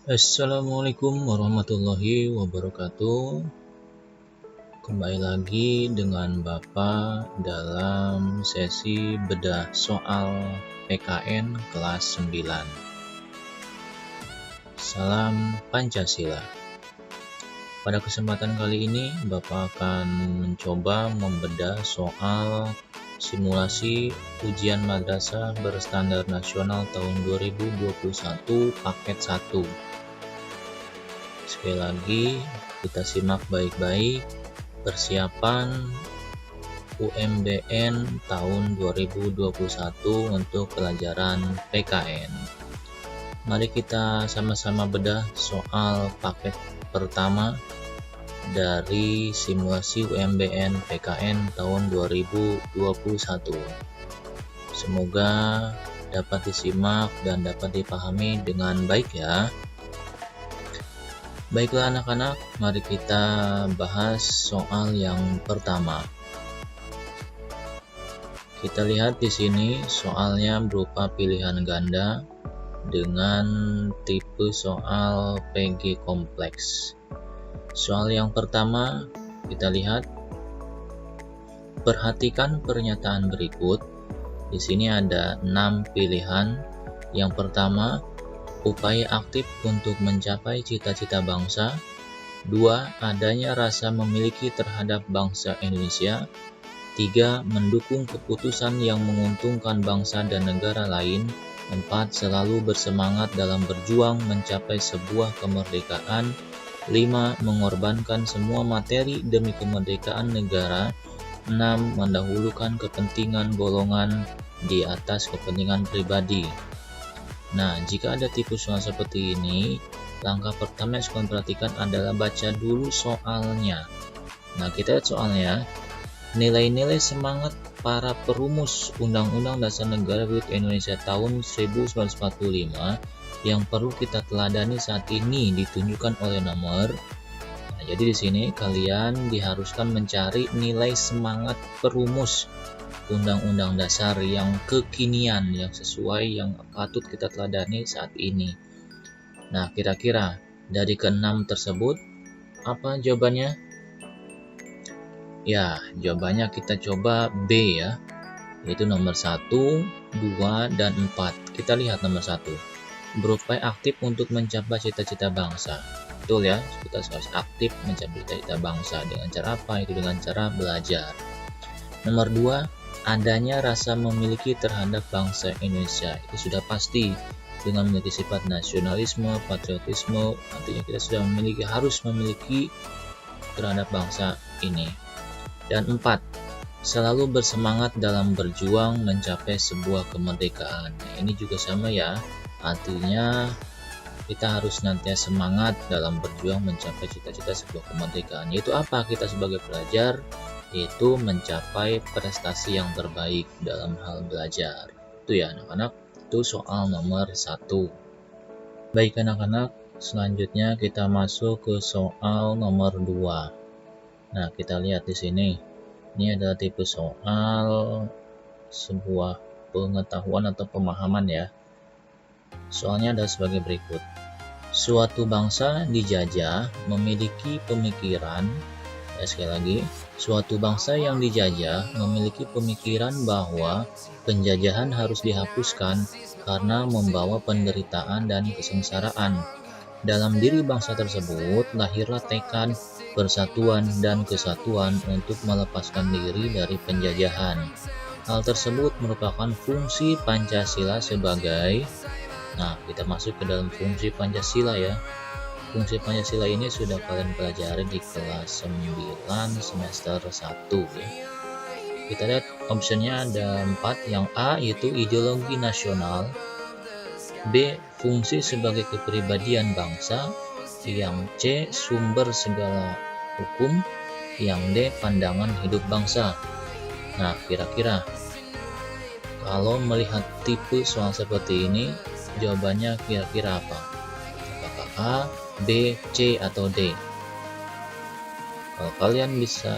Assalamualaikum warahmatullahi wabarakatuh. Kembali lagi dengan Bapak dalam sesi bedah soal PKN kelas 9. Salam Pancasila. Pada kesempatan kali ini, Bapak akan mencoba membedah soal simulasi ujian madrasah berstandar nasional tahun 2021 paket 1. Sekali lagi, kita simak baik-baik persiapan UMBN tahun 2021 untuk pelajaran PKN. Mari kita sama-sama bedah soal paket pertama dari simulasi UMBN PKN tahun 2021. Semoga dapat disimak dan dapat dipahami dengan baik ya. Baiklah anak-anak, mari kita bahas soal yang pertama. Kita lihat di sini soalnya berupa pilihan ganda dengan tipe soal PG kompleks. Soal yang pertama, kita lihat, perhatikan pernyataan berikut. Di sini ada 6 pilihan. Yang pertama, upaya aktif untuk mencapai cita-cita bangsa. 2. Adanya rasa memiliki terhadap bangsa Indonesia. 3. Mendukung keputusan yang menguntungkan bangsa dan negara lain. 4. Selalu bersemangat dalam berjuang mencapai sebuah kemerdekaan. 5. Mengorbankan semua materi demi kemerdekaan negara. 6. Mendahulukan kepentingan golongan di atas kepentingan pribadi. Nah, jika ada tipe soal seperti ini, langkah pertama yang harus perhatikan adalah baca dulu soalnya. Nah, kita lihat soalnya. Nilai-nilai semangat para perumus Undang-Undang Dasar Negara Republik Indonesia tahun 1945 yang perlu kita teladani saat ini ditunjukkan oleh nomor. Nah, jadi di sini kalian diharuskan mencari nilai semangat perumus Undang-Undang Dasar yang kekinian, yang sesuai, yang patut kita teladani saat ini. Nah, kira-kira dari ke-6 tersebut, apa jawabannya? Ya, jawabannya kita coba B ya, yaitu nomor 1, 2, dan 4. Kita lihat nomor 1. Berupaya aktif untuk mencapai cita-cita bangsa. Betul ya, kita harus aktif mencapai cita-cita bangsa. Dengan cara apa? Itu dengan cara belajar. Nomor 2, adanya rasa memiliki terhadap bangsa Indonesia. Itu sudah pasti. Dengan memiliki sifat nasionalisme, patriotisme, artinya kita sudah harus memiliki terhadap bangsa ini. Dan 4, selalu bersemangat dalam berjuang mencapai sebuah kemerdekaan. Nah, ini juga sama ya, artinya kita harus senantiasa semangat dalam berjuang mencapai cita-cita sebuah kemerdekaan. Yaitu apa kita sebagai pelajar? Yaitu mencapai prestasi yang terbaik dalam hal belajar. Itu ya anak-anak, itu soal nomor 1. Baik anak-anak, selanjutnya kita masuk ke soal nomor 2. Nah, kita lihat di sini. Ini adalah tipe soal sebuah pengetahuan atau pemahaman ya. Soalnya adalah sebagai berikut. Suatu bangsa dijajah memiliki pemikiran, sekali lagi, suatu bangsa yang dijajah memiliki pemikiran bahwa penjajahan harus dihapuskan karena membawa penderitaan dan kesengsaraan. Dalam diri bangsa tersebut lahirlah tekad persatuan dan kesatuan untuk melepaskan diri dari penjajahan. Hal tersebut merupakan fungsi Pancasila sebagai, nah kita masuk ke dalam fungsi Pancasila ya. Fungsi Pancasila ini sudah kalian pelajari di kelas 9 semester 1 ya. Kita lihat optionnya ada 4. Yang A yaitu ideologi nasional, B. Fungsi sebagai kepribadian bangsa, yang C. Sumber segala hukum, yang D. Pandangan hidup bangsa. Nah, kira-kira kalau melihat tipe soal seperti ini, jawabannya kira-kira apa? Apakah A, B, C, atau D? Kalau kalian bisa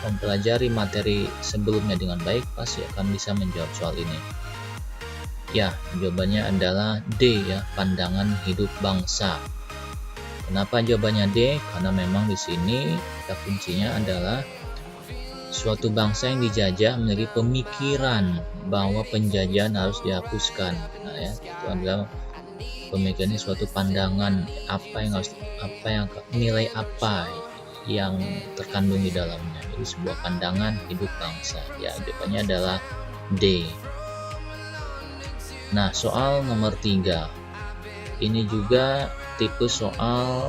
mempelajari materi sebelumnya dengan baik, pasti akan bisa menjawab soal ini. Ya, jawabannya adalah D ya, pandangan hidup bangsa. Kenapa jawabannya D? Karena memang di sini kata kuncinya adalah suatu bangsa yang dijajah memiliki pemikiran bahwa penjajahan harus dihapuskan. Nah ya, itu adalah pemikirannya suatu pandangan nilai apa yang terkandung di dalamnya. Jadi sebuah pandangan hidup bangsa. Ya, jawabannya adalah D. Nah, soal nomor 3. Ini juga tipe soal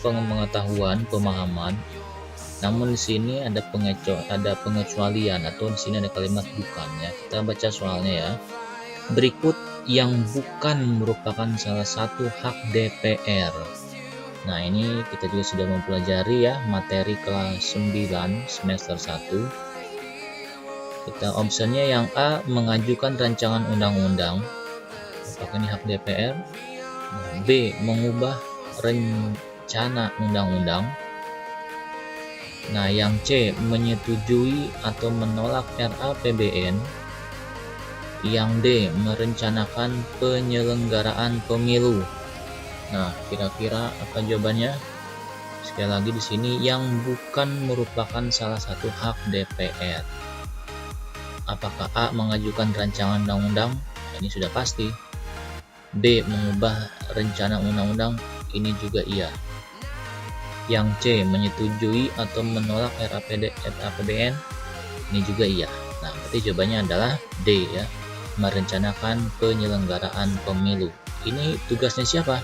pengetahuan, pemahaman. Namun di sini ada pengecualian atau di sini ada kalimat bukan ya. Kita baca soalnya ya. Berikut yang bukan merupakan salah satu hak DPR. Nah, ini kita juga sudah mempelajari ya materi kelas 9 semester 1. Kita optionnya yang A, mengajukan rancangan undang-undang. Apakah ini hak DPR? B, mengubah rencana undang-undang. Nah, yang C, menyetujui atau menolak RAPBN. Yang D, merencanakan penyelenggaraan pemilu. Nah, kira-kira apa jawabannya? Sekali lagi di sini yang bukan merupakan salah satu hak DPR. Apakah A, mengajukan rancangan undang-undang? Ini sudah pasti. B, mengubah rencana undang-undang? Ini juga iya. Yang C, menyetujui atau menolak RAPBN? Ini juga iya. Nah, berarti jawabannya adalah D ya, merencanakan penyelenggaraan pemilu. Ini tugasnya siapa?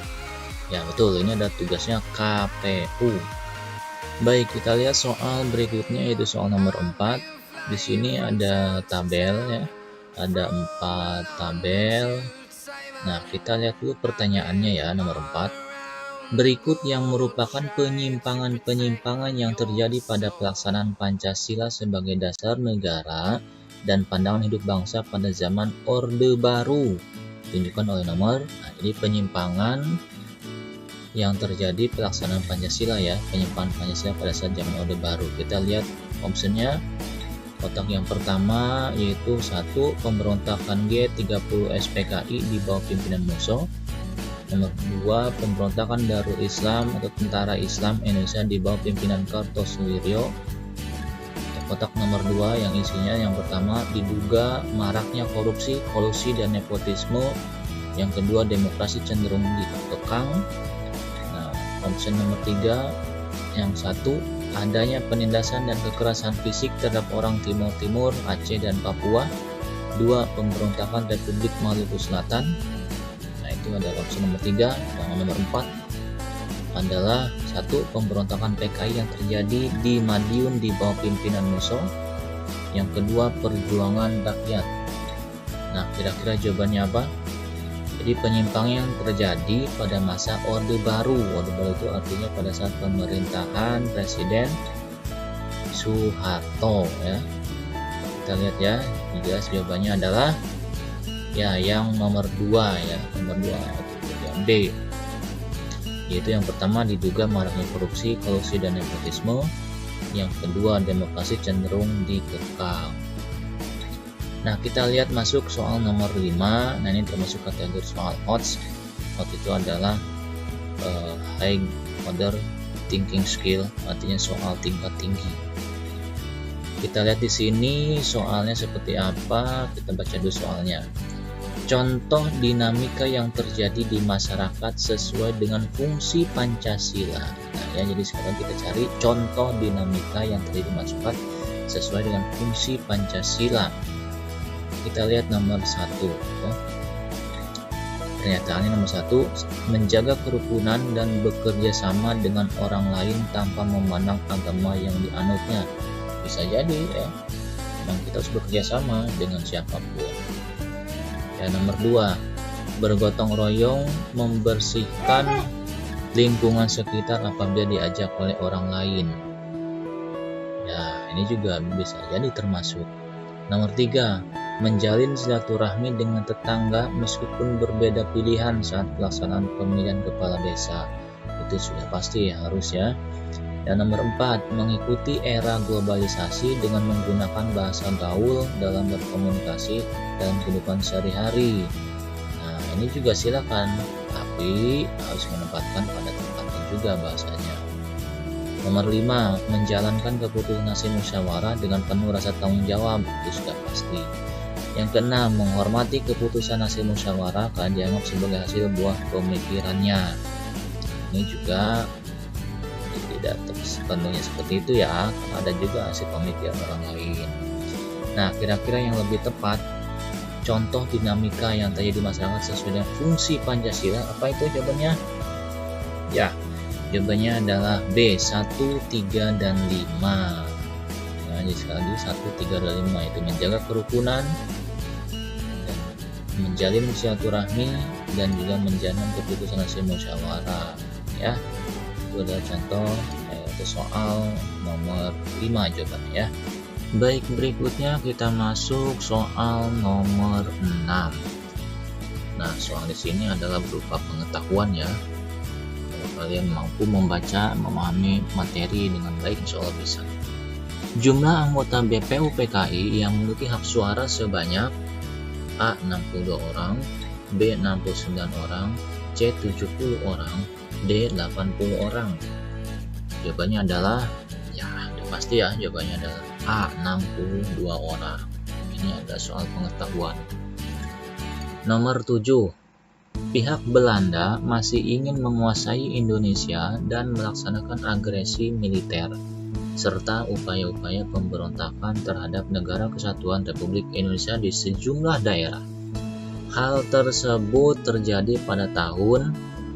Ya betul, ini ada tugasnya KPU. Baik, kita lihat soal berikutnya yaitu soal nomor 4. Di sini ada tabel ya, ada 4 tabel. Nah, kita lihat dulu pertanyaannya ya, nomor 4. Berikut yang merupakan penyimpangan-penyimpangan yang terjadi pada pelaksanaan Pancasila sebagai dasar negara dan pandangan hidup bangsa pada zaman Orde Baru. Ditunjukkan oleh nomor. Nah, ini penyimpangan yang terjadi pelaksanaan Pancasila ya, penyimpangan Pancasila pada saat zaman Orde Baru. Kita lihat optionnya. Kotak yang pertama yaitu 1. Pemberontakan G30 SPKI di bawah pimpinan Musso. Nomor 2. Pemberontakan Darul Islam atau Tentara Islam Indonesia di bawah pimpinan Kartosuwiryo. Kotak nomor 2 yang isinya yang pertama diduga maraknya korupsi, kolusi dan nepotisme. Yang kedua, demokrasi cenderung dikekang. Nah, option nomor 3 yang 1, adanya penindasan dan kekerasan fisik terhadap orang Timur Timur, Aceh dan Papua. 2. Pemberontakan Republik Maluku Selatan. Nah, itu adalah opsi nomor 3. Dan nomor 4 adalah 1. Pemberontakan PKI yang terjadi di Madiun di bawah pimpinan Musso. Yang kedua, perjuangan rakyat. Nah, kira-kira jawabannya apa? Jadi penyimpangan yang terjadi pada masa Orde Baru. Orde Baru itu artinya pada saat pemerintahan Presiden Soeharto ya. Kita lihat ya, jelas jawabannya adalah ya yang nomor 2 ya, nomor 2 yang B. Yaitu yang pertama diduga maraknya korupsi, kolusi dan nepotisme. Yang kedua, demokrasi cenderung dikekang. Nah, kita lihat masuk soal nomor 5. Nah, ini termasuk kategori soal odds. Odds itu adalah high order thinking skill, artinya soal tingkat tinggi. Kita lihat di sini soalnya seperti apa. Kita baca dulu soalnya. Contoh dinamika yang terjadi di masyarakat sesuai dengan fungsi Pancasila. Nah, ya, jadi sekarang kita cari contoh dinamika yang terjadi di masyarakat sesuai dengan fungsi Pancasila. Kita lihat nomor 1 ya. Pernyataannya nomor 1, menjaga kerukunan dan bekerja sama dengan orang lain tanpa memandang agama yang dianutnya. Bisa jadi ya, memang kita harus bekerja sama dengan siapapun. Ya, nomor 2, bergotong royong membersihkan lingkungan sekitar apabila diajak oleh orang lain. Ya, ini juga bisa jadi termasuk. Nomor 3, menjalin silaturahmi dengan tetangga meskipun berbeda pilihan saat pelaksanaan pemilihan kepala desa. Itu sudah pasti ya, harus ya. Dan nomor 4, mengikuti era globalisasi dengan menggunakan bahasa gaul dalam berkomunikasi dalam kehidupan sehari-hari. ini juga silakan, tapi harus menempatkan pada tempatnya juga bahasanya. Nomor 5, menjalankan keputusan hasil musyawarah dengan penuh rasa tanggung jawab, itu sudah pasti. Yang keenam, menghormati keputusan hasil musyawarah karena dianggap sebagai hasil buah pemikirannya. Ini juga tidak sepenuhnya seperti itu ya, karena ada juga hasil pemikiran orang lain. Nah, kira-kira yang lebih tepat, contoh dinamika yang terjadi di masyarakat sesuai dengan fungsi Pancasila, apa itu jawabannya? Ya, jawabannya adalah B, 1, 3, dan 5. Nah, jadi sekali lagi 1, 3, dan 5 itu menjaga kerukunan, dan menjalin silaturahmi, dan juga menjalankan keputusan hasil musyawarah. Ya, itu adalah contoh soal nomor 5 jawabannya ya. Baik, berikutnya kita masuk soal nomor 6. Nah, soal di sini adalah berupa pengetahuan ya. Kalau kalian mampu membaca, memahami materi dengan baik, insya Allah bisa. Jumlah anggota BPUPKI yang memiliki hak suara sebanyak A. 62 orang, B. 69 orang, C. 70 orang, D. 80 orang. Jawabannya adalah, ya udah pasti ya, jawabannya adalah A. 62 orang. Ini ada soal pengetahuan. Nomor 7, pihak Belanda masih ingin menguasai Indonesia dan melaksanakan agresi militer serta upaya-upaya pemberontakan terhadap Negara Kesatuan Republik Indonesia di sejumlah daerah. Hal tersebut terjadi pada tahun,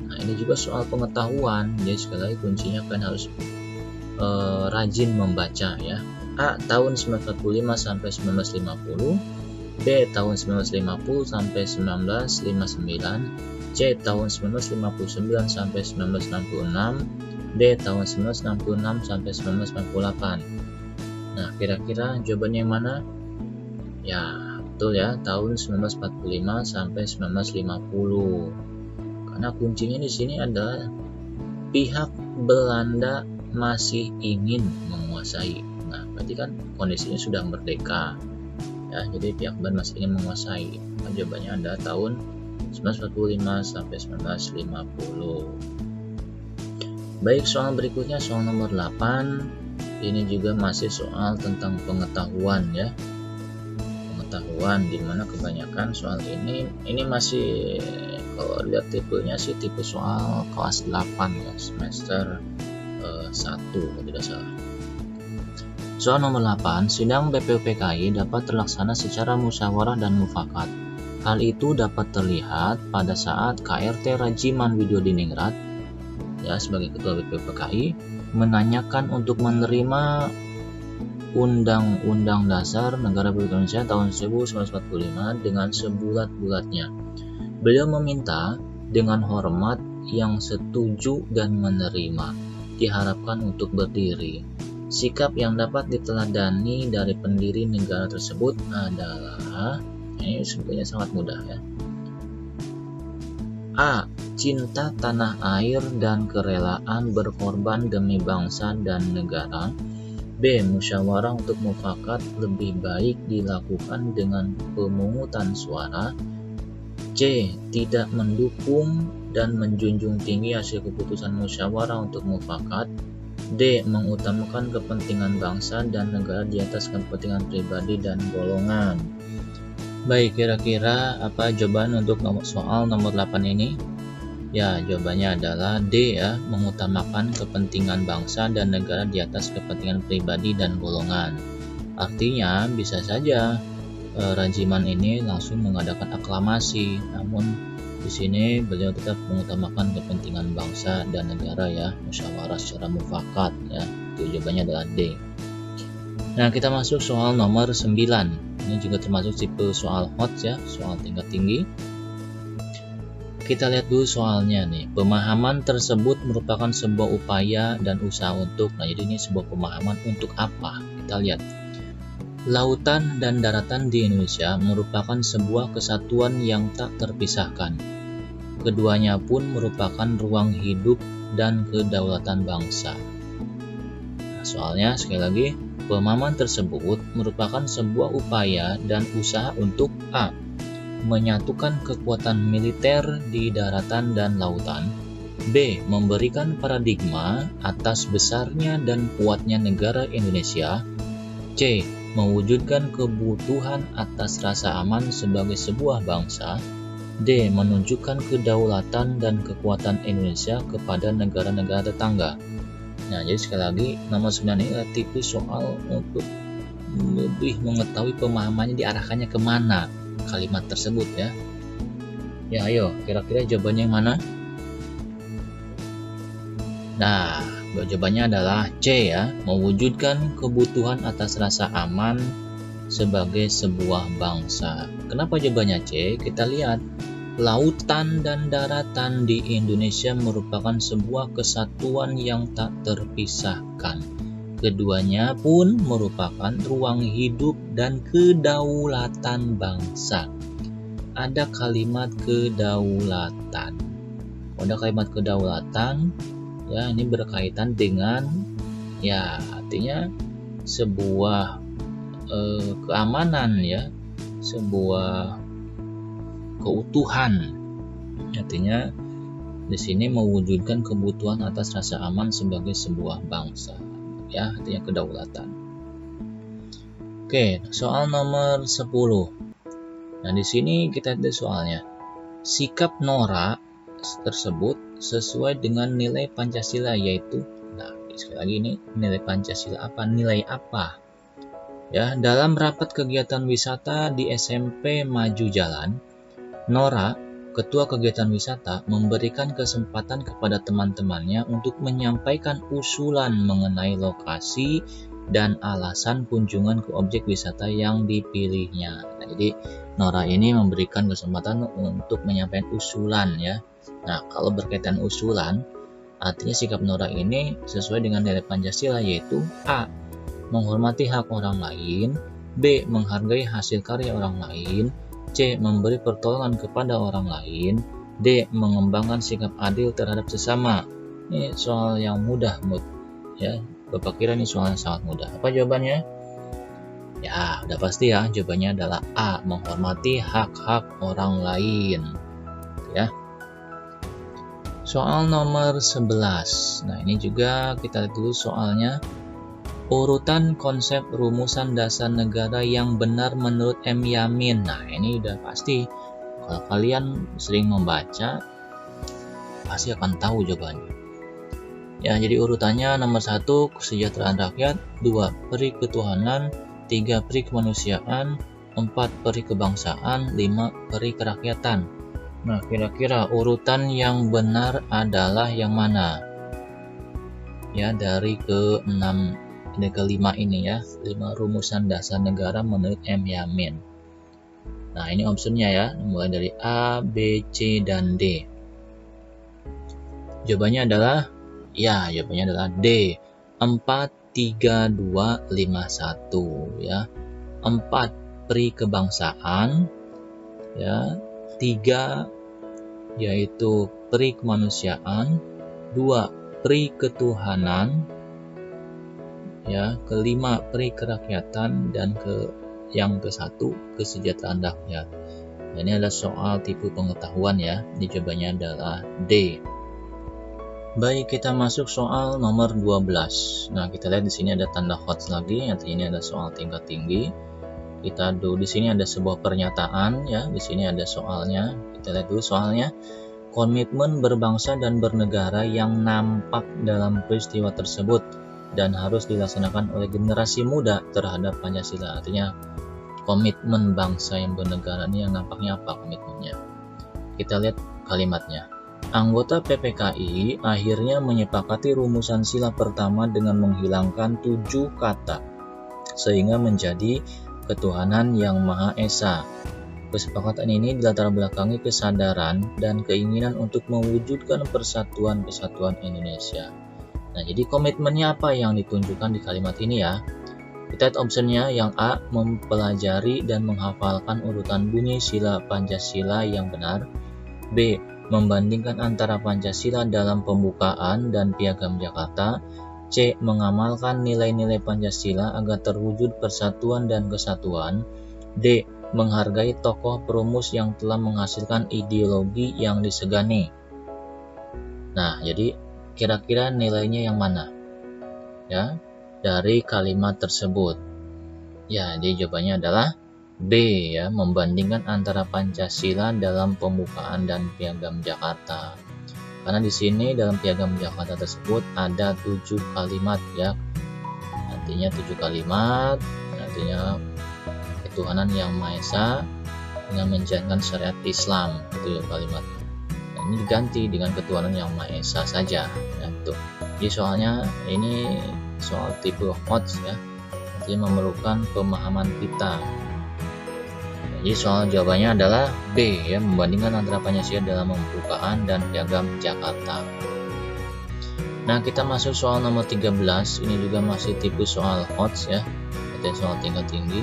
nah ini juga soal pengetahuan, jadi sekali lagi kuncinya kan harus rajin membaca ya. A. Tahun 1945 sampai 1950, B. Tahun 1950 sampai 1959, C. Tahun 1959 sampai 1966, D. Tahun 1966 sampai 1998. Nah, kira-kira jawabannya yang mana? Ya, betul ya, tahun 1945 sampai 1950. Karena kuncinya di sini adalah pihak Belanda masih ingin menguasai. Nah, berarti kan kondisinya sudah merdeka. Ya, jadi pihak Belanda masih ingin menguasai. Nah, jawabannya ada tahun 1945 sampai 1950. Baik, soal berikutnya soal nomor 8. Ini juga masih soal tentang pengetahuan ya. Pengetahuan dimana kebanyakan soal ini masih, kalau lihat tipenya sih tipe soal kelas 8 ya, semester 1 kalau tidak salah. Soal nomor 8, sidang BPUPKI dapat terlaksana secara musyawarah dan mufakat. Hal itu dapat terlihat pada saat KRT Rajiman Widodiningrat ya sebagai ketua BPUPKI menanyakan untuk menerima Undang-Undang Dasar Negara Republik Indonesia tahun 1945 dengan sebulat-bulatnya. Beliau meminta dengan hormat yang setuju dan menerima, diharapkan untuk berdiri. Sikap yang dapat diteladani dari pendiri negara tersebut adalah, ini sebetulnya sangat mudah ya. A. Cinta tanah air dan kerelaan berkorban demi bangsa dan negara. B. Musyawarah untuk mufakat lebih baik dilakukan dengan pemungutan suara. C. Tidak mendukung dan menjunjung tinggi hasil keputusan musyawarah untuk mufakat. D. Mengutamakan kepentingan bangsa dan negara di atas kepentingan pribadi dan golongan. Baik, kira-kira apa jawaban untuk soal nomor 8 ini? Ya, jawabannya adalah D ya, mengutamakan kepentingan bangsa dan negara di atas kepentingan pribadi dan golongan. Artinya bisa saja Rajiman ini langsung mengadakan aklamasi, namun di sini beliau tetap mengutamakan kepentingan bangsa dan negara ya, musyawarah secara mufakat ya. Itu jawabannya adalah D. Nah, kita masuk soal nomor 9. Ini juga termasuk tipe soal hot ya, soal tingkat tinggi. Kita lihat dulu soalnya nih. Pemahaman tersebut merupakan sebuah upaya dan usaha untuk, nah jadi ini sebuah pemahaman untuk apa? Kita lihat. Lautan dan daratan di Indonesia merupakan sebuah kesatuan yang tak terpisahkan. Keduanya pun merupakan ruang hidup dan kedaulatan bangsa. Nah, soalnya sekali lagi, pemahaman tersebut merupakan sebuah upaya dan usaha untuk A. menyatukan kekuatan militer di daratan dan lautan. B. Memberikan paradigma atas besarnya dan kuatnya negara Indonesia. C. Mewujudkan kebutuhan atas rasa aman sebagai sebuah bangsa. D. Menunjukkan kedaulatan dan kekuatan Indonesia kepada negara-negara tetangga. Nah, jadi sekali lagi, nomor 9 ini adalah tipe soal untuk lebih mengetahui pemahamannya diarahkannya kemana kalimat tersebut ya. Ya, ayo, kira-kira jawabannya yang mana? Nah, jawabannya adalah C ya, mewujudkan kebutuhan atas rasa aman sebagai sebuah bangsa. Kenapa jawabannya C? Kita lihat, lautan dan daratan di Indonesia merupakan sebuah kesatuan yang tak terpisahkan. Keduanya pun merupakan ruang hidup dan kedaulatan bangsa. Ada kalimat kedaulatan. Ada kalimat kedaulatan, ya ini berkaitan dengan, ya artinya sebuah keamanan ya, sebuah keutuhan. Artinya di sini mewujudkan kebutuhan atas rasa aman sebagai sebuah bangsa. Ya, artinya kedaulatan. Oke, soal nomor 10. Nah, di sini kita ada soalnya. Sikap Nora tersebut sesuai dengan nilai Pancasila, yaitu, nah, sekali lagi ini nilai Pancasila apa? Nilai apa? Ya, dalam rapat kegiatan wisata di SMP Maju Jalan, Nora, Ketua Kegiatan Wisata, memberikan kesempatan kepada teman-temannya untuk menyampaikan usulan mengenai lokasi dan alasan kunjungan ke objek wisata yang dipilihnya. Nah, jadi Nora ini memberikan kesempatan untuk menyampaikan usulan ya. Nah, kalau berkaitan usulan, artinya sikap Nora ini sesuai dengan nilai Pancasila, yaitu A. Menghormati hak orang lain, B. Menghargai hasil karya orang lain, C. Memberi pertolongan kepada orang lain, D. Mengembangkan sikap adil terhadap sesama. Ini soal yang mudah, ya. Bapak kira ini soal yang sangat mudah. Apa jawabannya? Ya, udah pasti ya. Jawabannya adalah A. Menghormati hak-hak orang lain. Ya. Soal nomor 11. Nah, ini juga kita lihat dulu soalnya. Urutan konsep rumusan dasar negara yang benar menurut M. Yamin. Nah, ini udah pasti. Kalau kalian sering membaca, pasti akan tahu jawabannya. Ya, jadi urutannya nomor 1, kesejahteraan rakyat, 2, peri ketuhanan, 3, peri kemanusiaan, 4, peri kebangsaan, 5, peri kerakyatan. Nah, kira-kira urutan yang benar adalah yang mana? Ya, dari ke-6 ada kelima ini ya, 5 rumusan dasar negara menurut M. Yamin. Nah, ini optionnya ya, mulai dari A, B, C, dan D. Jawabannya adalah, ya, jawabannya adalah D, 4, 3, 2, 5, 1 ya. 4, peri kebangsaan ya, 3 yaitu peri kemanusiaan, 2, peri ketuhanan ya, kelima peri kerakyatan, dan yang ke-1 kesejahteraan rakyat. Nah, ini adalah soal tipe pengetahuan ya. Ini jawabannya adalah D. Baik, kita masuk soal nomor 12. Nah, kita lihat di sini ada tanda hot lagi, artinya ini ada soal tingkat tinggi. Kita di sini ada sebuah pernyataan ya, di sini ada soalnya. Kita lihat dulu soalnya. Komitmen berbangsa dan bernegara yang nampak dalam peristiwa tersebut dan harus dilaksanakan oleh generasi muda terhadap Pancasila. Artinya komitmen bangsa yang bernegara ini yang nampaknya apa komitmennya? Kita lihat kalimatnya. Anggota PPKI akhirnya menyepakati rumusan sila pertama dengan menghilangkan 7 kata sehingga menjadi ketuhanan yang Maha Esa. Kesepakatan ini dilatar belakangi kesadaran dan keinginan untuk mewujudkan persatuan-kesatuan Indonesia. Nah, jadi komitmennya apa yang ditunjukkan di kalimat ini ya? Kita lihat optionnya, yang A, mempelajari dan menghafalkan urutan bunyi sila Pancasila yang benar. B, membandingkan antara Pancasila dalam pembukaan dan Piagam Jakarta. C, mengamalkan nilai-nilai Pancasila agar terwujud persatuan dan kesatuan. D, menghargai tokoh perumus yang telah menghasilkan ideologi yang disegani. Nah, jadi kira-kira nilainya yang mana? Ya, dari kalimat tersebut. Ya, jadi jawabannya adalah B ya, membandingkan antara Pancasila dalam pembukaan dan Piagam Jakarta. Karena di sini dalam Piagam Jakarta tersebut ada 7 kalimat ya. Artinya 7 kalimat, artinya ketuhanan yang Maha Esa dengan menjalankan syariat Islam, itu ya kalimatnya. Nah, ini diganti dengan ketuhanan yang Maha Esa saja. Ya, itu. Jadi soalnya ini soal tipe HOTS ya, artinya memerlukan pemahaman kita. Jadi soal jawabannya adalah B ya, membandingkan antara Pancasila dalam pembukaan dan Piagam Jakarta. Nah, kita masuk soal nomor 13. Ini juga masih tipe soal HOTS ya, artinya soal tingkat tinggi.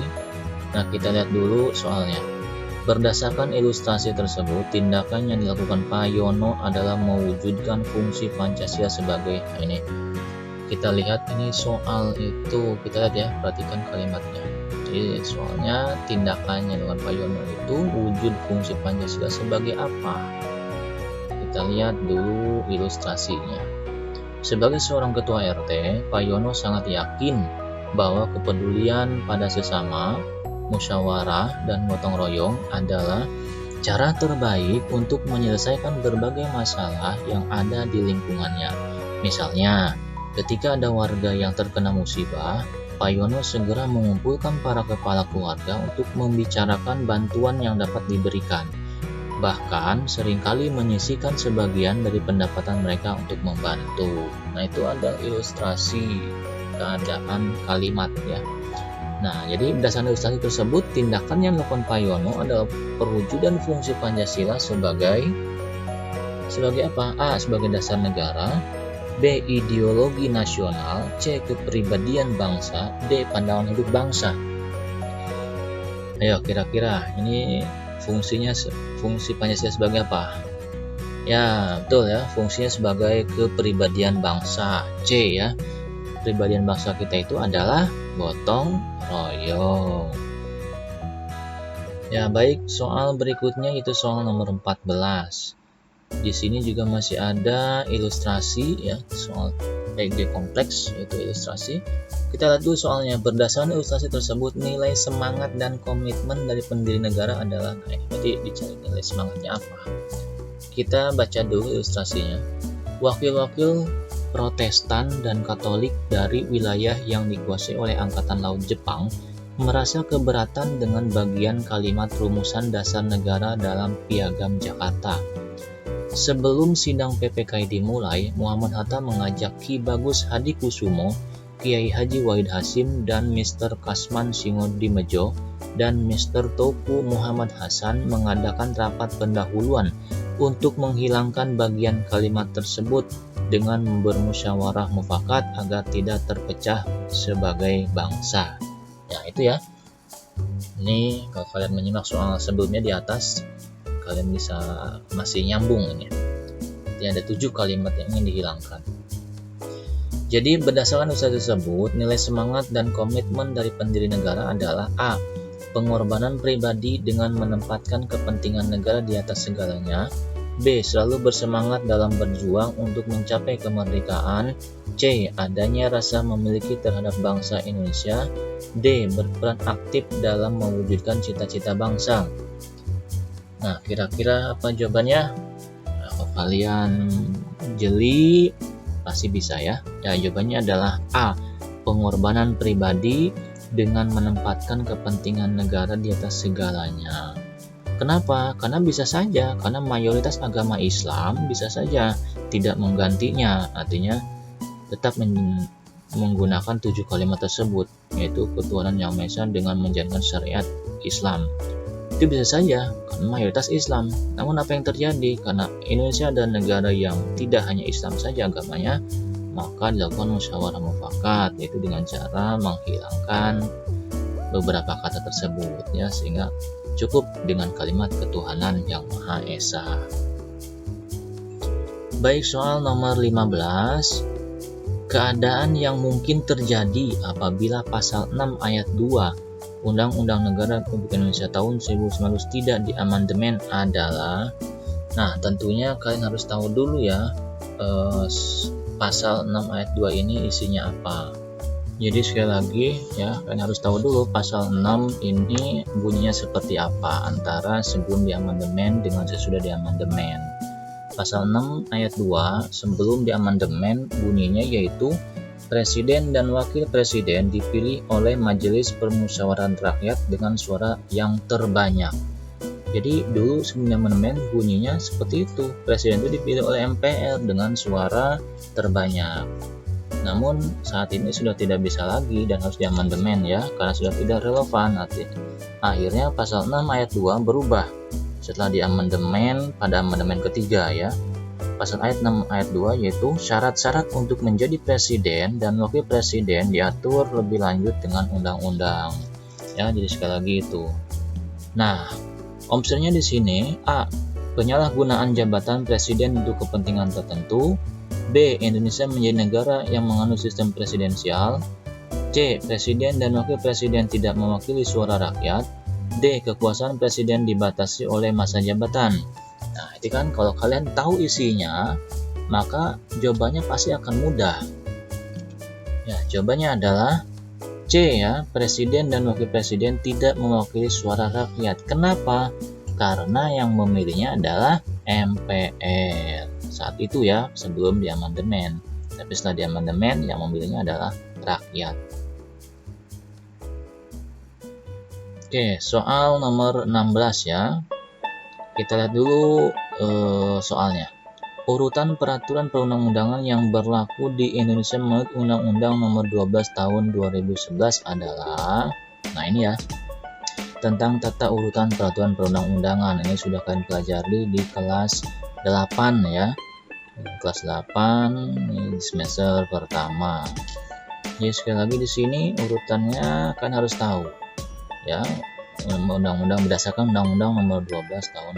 Nah, kita lihat dulu soalnya. Berdasarkan ilustrasi tersebut, tindakan yang dilakukan Pak Yono adalah mewujudkan fungsi Pancasila sebagai ini. Kita lihat ini soal itu, kita lihat ya, perhatikan kalimatnya. Jadi soalnya tindakan yang dilakukan Pak Yono itu wujud fungsi Pancasila sebagai apa? Kita lihat dulu ilustrasinya. Sebagai seorang ketua RT, Pak Yono sangat yakin bahwa kepedulian pada sesama, musyawarah, dan gotong royong adalah cara terbaik untuk menyelesaikan berbagai masalah yang ada di lingkungannya. Misalnya, ketika ada warga yang terkena musibah, Pak Yono segera mengumpulkan para kepala keluarga untuk membicarakan bantuan yang dapat diberikan. Bahkan seringkali menyisihkan sebagian dari pendapatan mereka untuk membantu. Nah, itu ada ilustrasi keadaan kalimat ya. Nah, jadi berdasarkan ilustrasi tersebut, tindakan yang dilakukan Pak Yono adalah perwujudan fungsi Pancasila sebagai apa? A. Sebagai dasar negara, B. Ideologi nasional, C. Kepribadian bangsa, D. Pandangan hidup bangsa. Ayo, kira-kira ini fungsi Pancasila sebagai apa? Ya, betul ya, fungsinya sebagai kepribadian bangsa. C ya. Kepribadian bangsa kita itu adalah gotong royong. Ya, baik, soal berikutnya itu soal nomor 14. Di sini juga masih ada ilustrasi ya, soal PG kompleks yaitu ilustrasi. Kita lihat dulu soalnya. Berdasarkan ilustrasi tersebut, nilai semangat dan komitmen dari pendiri negara adalah, nah ini berarti dicari nilai semangatnya apa. Kita baca dulu ilustrasinya. Wakil-wakil Protestan dan Katolik dari wilayah yang dikuasai oleh Angkatan Laut Jepang merasa keberatan dengan bagian kalimat rumusan dasar negara dalam Piagam Jakarta. Sebelum sidang PPKI dimulai, Muhammad Hatta mengajak Ki Bagus Hadikusumo, Kiai Haji Wahid Hasyim, dan Mr. Kasman Singodimejo dan Mr. Toku Muhammad Hasan mengadakan rapat pendahuluan untuk menghilangkan bagian kalimat tersebut dengan bermusyawarah mufakat agar tidak terpecah sebagai bangsa. Ya, itu ya. Ini kalau kalian menyimak soal sebelumnya di atas, kalian bisa masih nyambung ini. Jadi ada 7 kalimat yang ingin dihilangkan. Jadi berdasarkan usaha tersebut, nilai semangat dan komitmen dari pendiri negara adalah A. Pengorbanan pribadi dengan menempatkan kepentingan negara di atas segalanya. B. Selalu bersemangat dalam berjuang untuk mencapai kemerdekaan. C. Adanya rasa memiliki terhadap bangsa Indonesia. D. Berperan aktif dalam mewujudkan cita-cita bangsa. Nah, kira-kira apa jawabannya? Nah, kalau kalian jeli, pasti bisa ya. Ya, jawabannya adalah A. Pengorbanan pribadi dengan menempatkan kepentingan negara di atas segalanya. Kenapa? Karena bisa saja, karena mayoritas agama Islam bisa saja tidak menggantinya, artinya tetap menggunakan 7 kalimat tersebut, yaitu ketuhanan yang Maha Esa dengan menjalankan syariat Islam. Itu bisa saja, karena mayoritas Islam. Namun apa yang terjadi? Karena Indonesia adalah negara yang tidak hanya Islam saja agamanya, maka dilakukan musyawarah mufakat, yaitu dengan cara menghilangkan beberapa kata tersebut, ya, sehingga cukup dengan kalimat ketuhanan yang Maha Esa. Baik, soal nomor 15. Keadaan yang mungkin terjadi apabila pasal 6 ayat 2 Undang-Undang Negara Republik Indonesia tahun 1900 tidak diamandemen adalah, nah tentunya kalian harus tahu dulu ya, pasal 6 ayat 2 ini isinya apa. Jadi sekali lagi ya, kalian harus tahu dulu pasal 6 ini bunyinya seperti apa antara sebelum diamandemen dengan sesudah diamandemen. Pasal 6 ayat 2 sebelum diamandemen bunyinya yaitu Presiden dan Wakil Presiden dipilih oleh Majelis Permusyawaratan Rakyat dengan suara yang terbanyak. Jadi dulu sebelum diamandemen bunyinya seperti itu, Presiden itu dipilih oleh MPR dengan suara terbanyak. Namun saat ini sudah tidak bisa lagi dan harus diamandemen ya, karena sudah tidak relevan. Akhirnya pasal 6 ayat 2 berubah setelah diamandemen pada amandemen ketiga ya. Pasal ayat 6 ayat 2 yaitu syarat-syarat untuk menjadi presiden dan wakil presiden diatur lebih lanjut dengan undang-undang. Ya, jadi sekali lagi itu. Nah, opsinya di sini A. Penyalahgunaan jabatan presiden untuk kepentingan tertentu. B. Indonesia menjadi negara yang menganut sistem presidensial. C. Presiden dan wakil presiden tidak mewakili suara rakyat. D. Kekuasaan presiden dibatasi oleh masa jabatan. Nah, itu kan kalau kalian tahu isinya, maka jawabannya pasti akan mudah. Ya, jawabannya adalah C ya, presiden dan wakil presiden tidak mewakili suara rakyat. Kenapa? Karena yang memilihnya adalah MPR. Saat itu ya, sebelum diamandemen. Tapi setelah diamandemen, yang memilihnya adalah rakyat. Oke, soal nomor 16 ya. Kita lihat dulu soalnya. Urutan peraturan perundang-undangan yang berlaku di Indonesia menurut Undang-Undang Nomor 12 Tahun 2011 adalah, nah ini ya, tentang tata urutan peraturan perundang-undangan. Ini sudah kalian pelajari di kelas 8 ya. Kelas 8 ini semester pertama. Jadi sekali lagi di sini urutannya kan harus tahu ya, undang-undang berdasarkan Undang-Undang Nomor 12 Tahun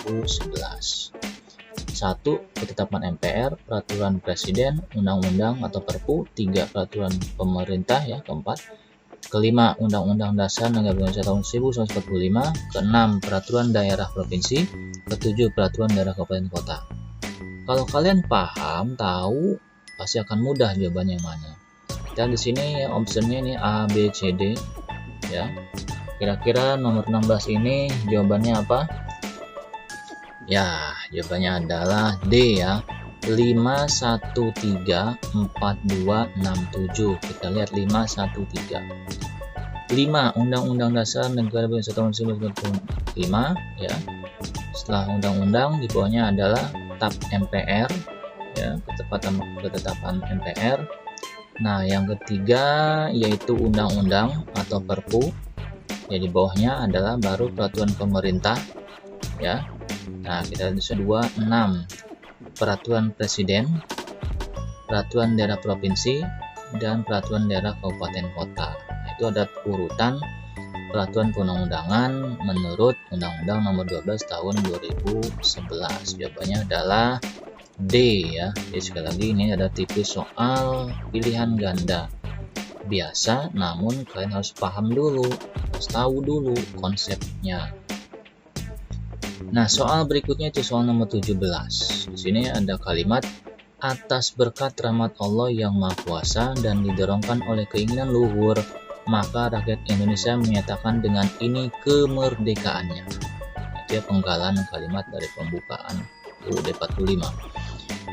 2011. 1. Ketetapan MPR, peraturan presiden, undang-undang atau Perpu. 3. Peraturan pemerintah ya. Keempat. Kelima, Undang-Undang Dasar Negara Indonesia tahun 1945. Keenam, peraturan daerah provinsi. Ketujuh, peraturan daerah kabupaten kota. Kalau kalian paham, tahu, pasti akan mudah jawabannya yang mana. Dan di sini ya optionnya ini A, B, C, D ya. Kira-kira nomor 16 ini jawabannya apa? Ya, jawabannya adalah D ya. 5134267. Kita lihat 513. 5. Undang-Undang Dasar Negara Indonesia tahun 1945 ya. Setelah undang-undang di bawahnya adalah TAP MPR ya, ketetapan MPR. Nah, yang ketiga yaitu undang-undang atau Perpu. Ya, di bawahnya adalah baru peraturan pemerintah ya. Nah, kita lihat 26 peraturan presiden, peraturan daerah provinsi, dan peraturan daerah kabupaten kota. Nah, itu ada urutan peraturan perundang-undangan menurut Undang-Undang Nomor 12 Tahun 2011. Jawabannya adalah D ya. Jadi sekali lagi ini ada tipe soal pilihan ganda biasa, namun kalian harus paham dulu, harus tahu dulu konsepnya. Nah, soal berikutnya itu soal nomor 17. Di sini ada kalimat atas berkat rahmat Allah yang Maha Kuasa dan didorongkan oleh keinginan luhur, maka rakyat Indonesia menyatakan dengan ini kemerdekaannya. Itu ya penggalan kalimat dari pembukaan UUD 45.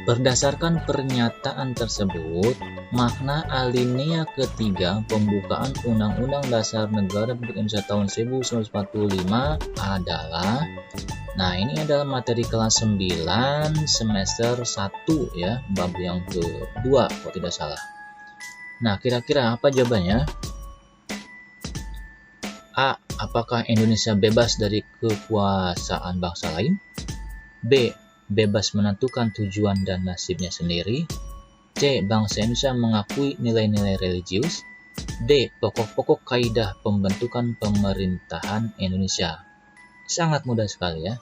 Berdasarkan pernyataan tersebut, makna alinea ketiga pembukaan Undang-Undang Dasar Negara Republik Indonesia tahun 1945 adalah, nah ini adalah materi kelas 9 semester 1 ya, bab yang kedua kalau tidak salah. Nah, kira-kira apa jawabannya? A. Apakah Indonesia bebas dari kekuasaan bangsa lain? B. Bebas menentukan tujuan dan nasibnya sendiri. C. Bangsa Indonesia mengakui nilai-nilai religius. D. Pokok-pokok kaidah pembentukan pemerintahan Indonesia. Sangat mudah sekali ya.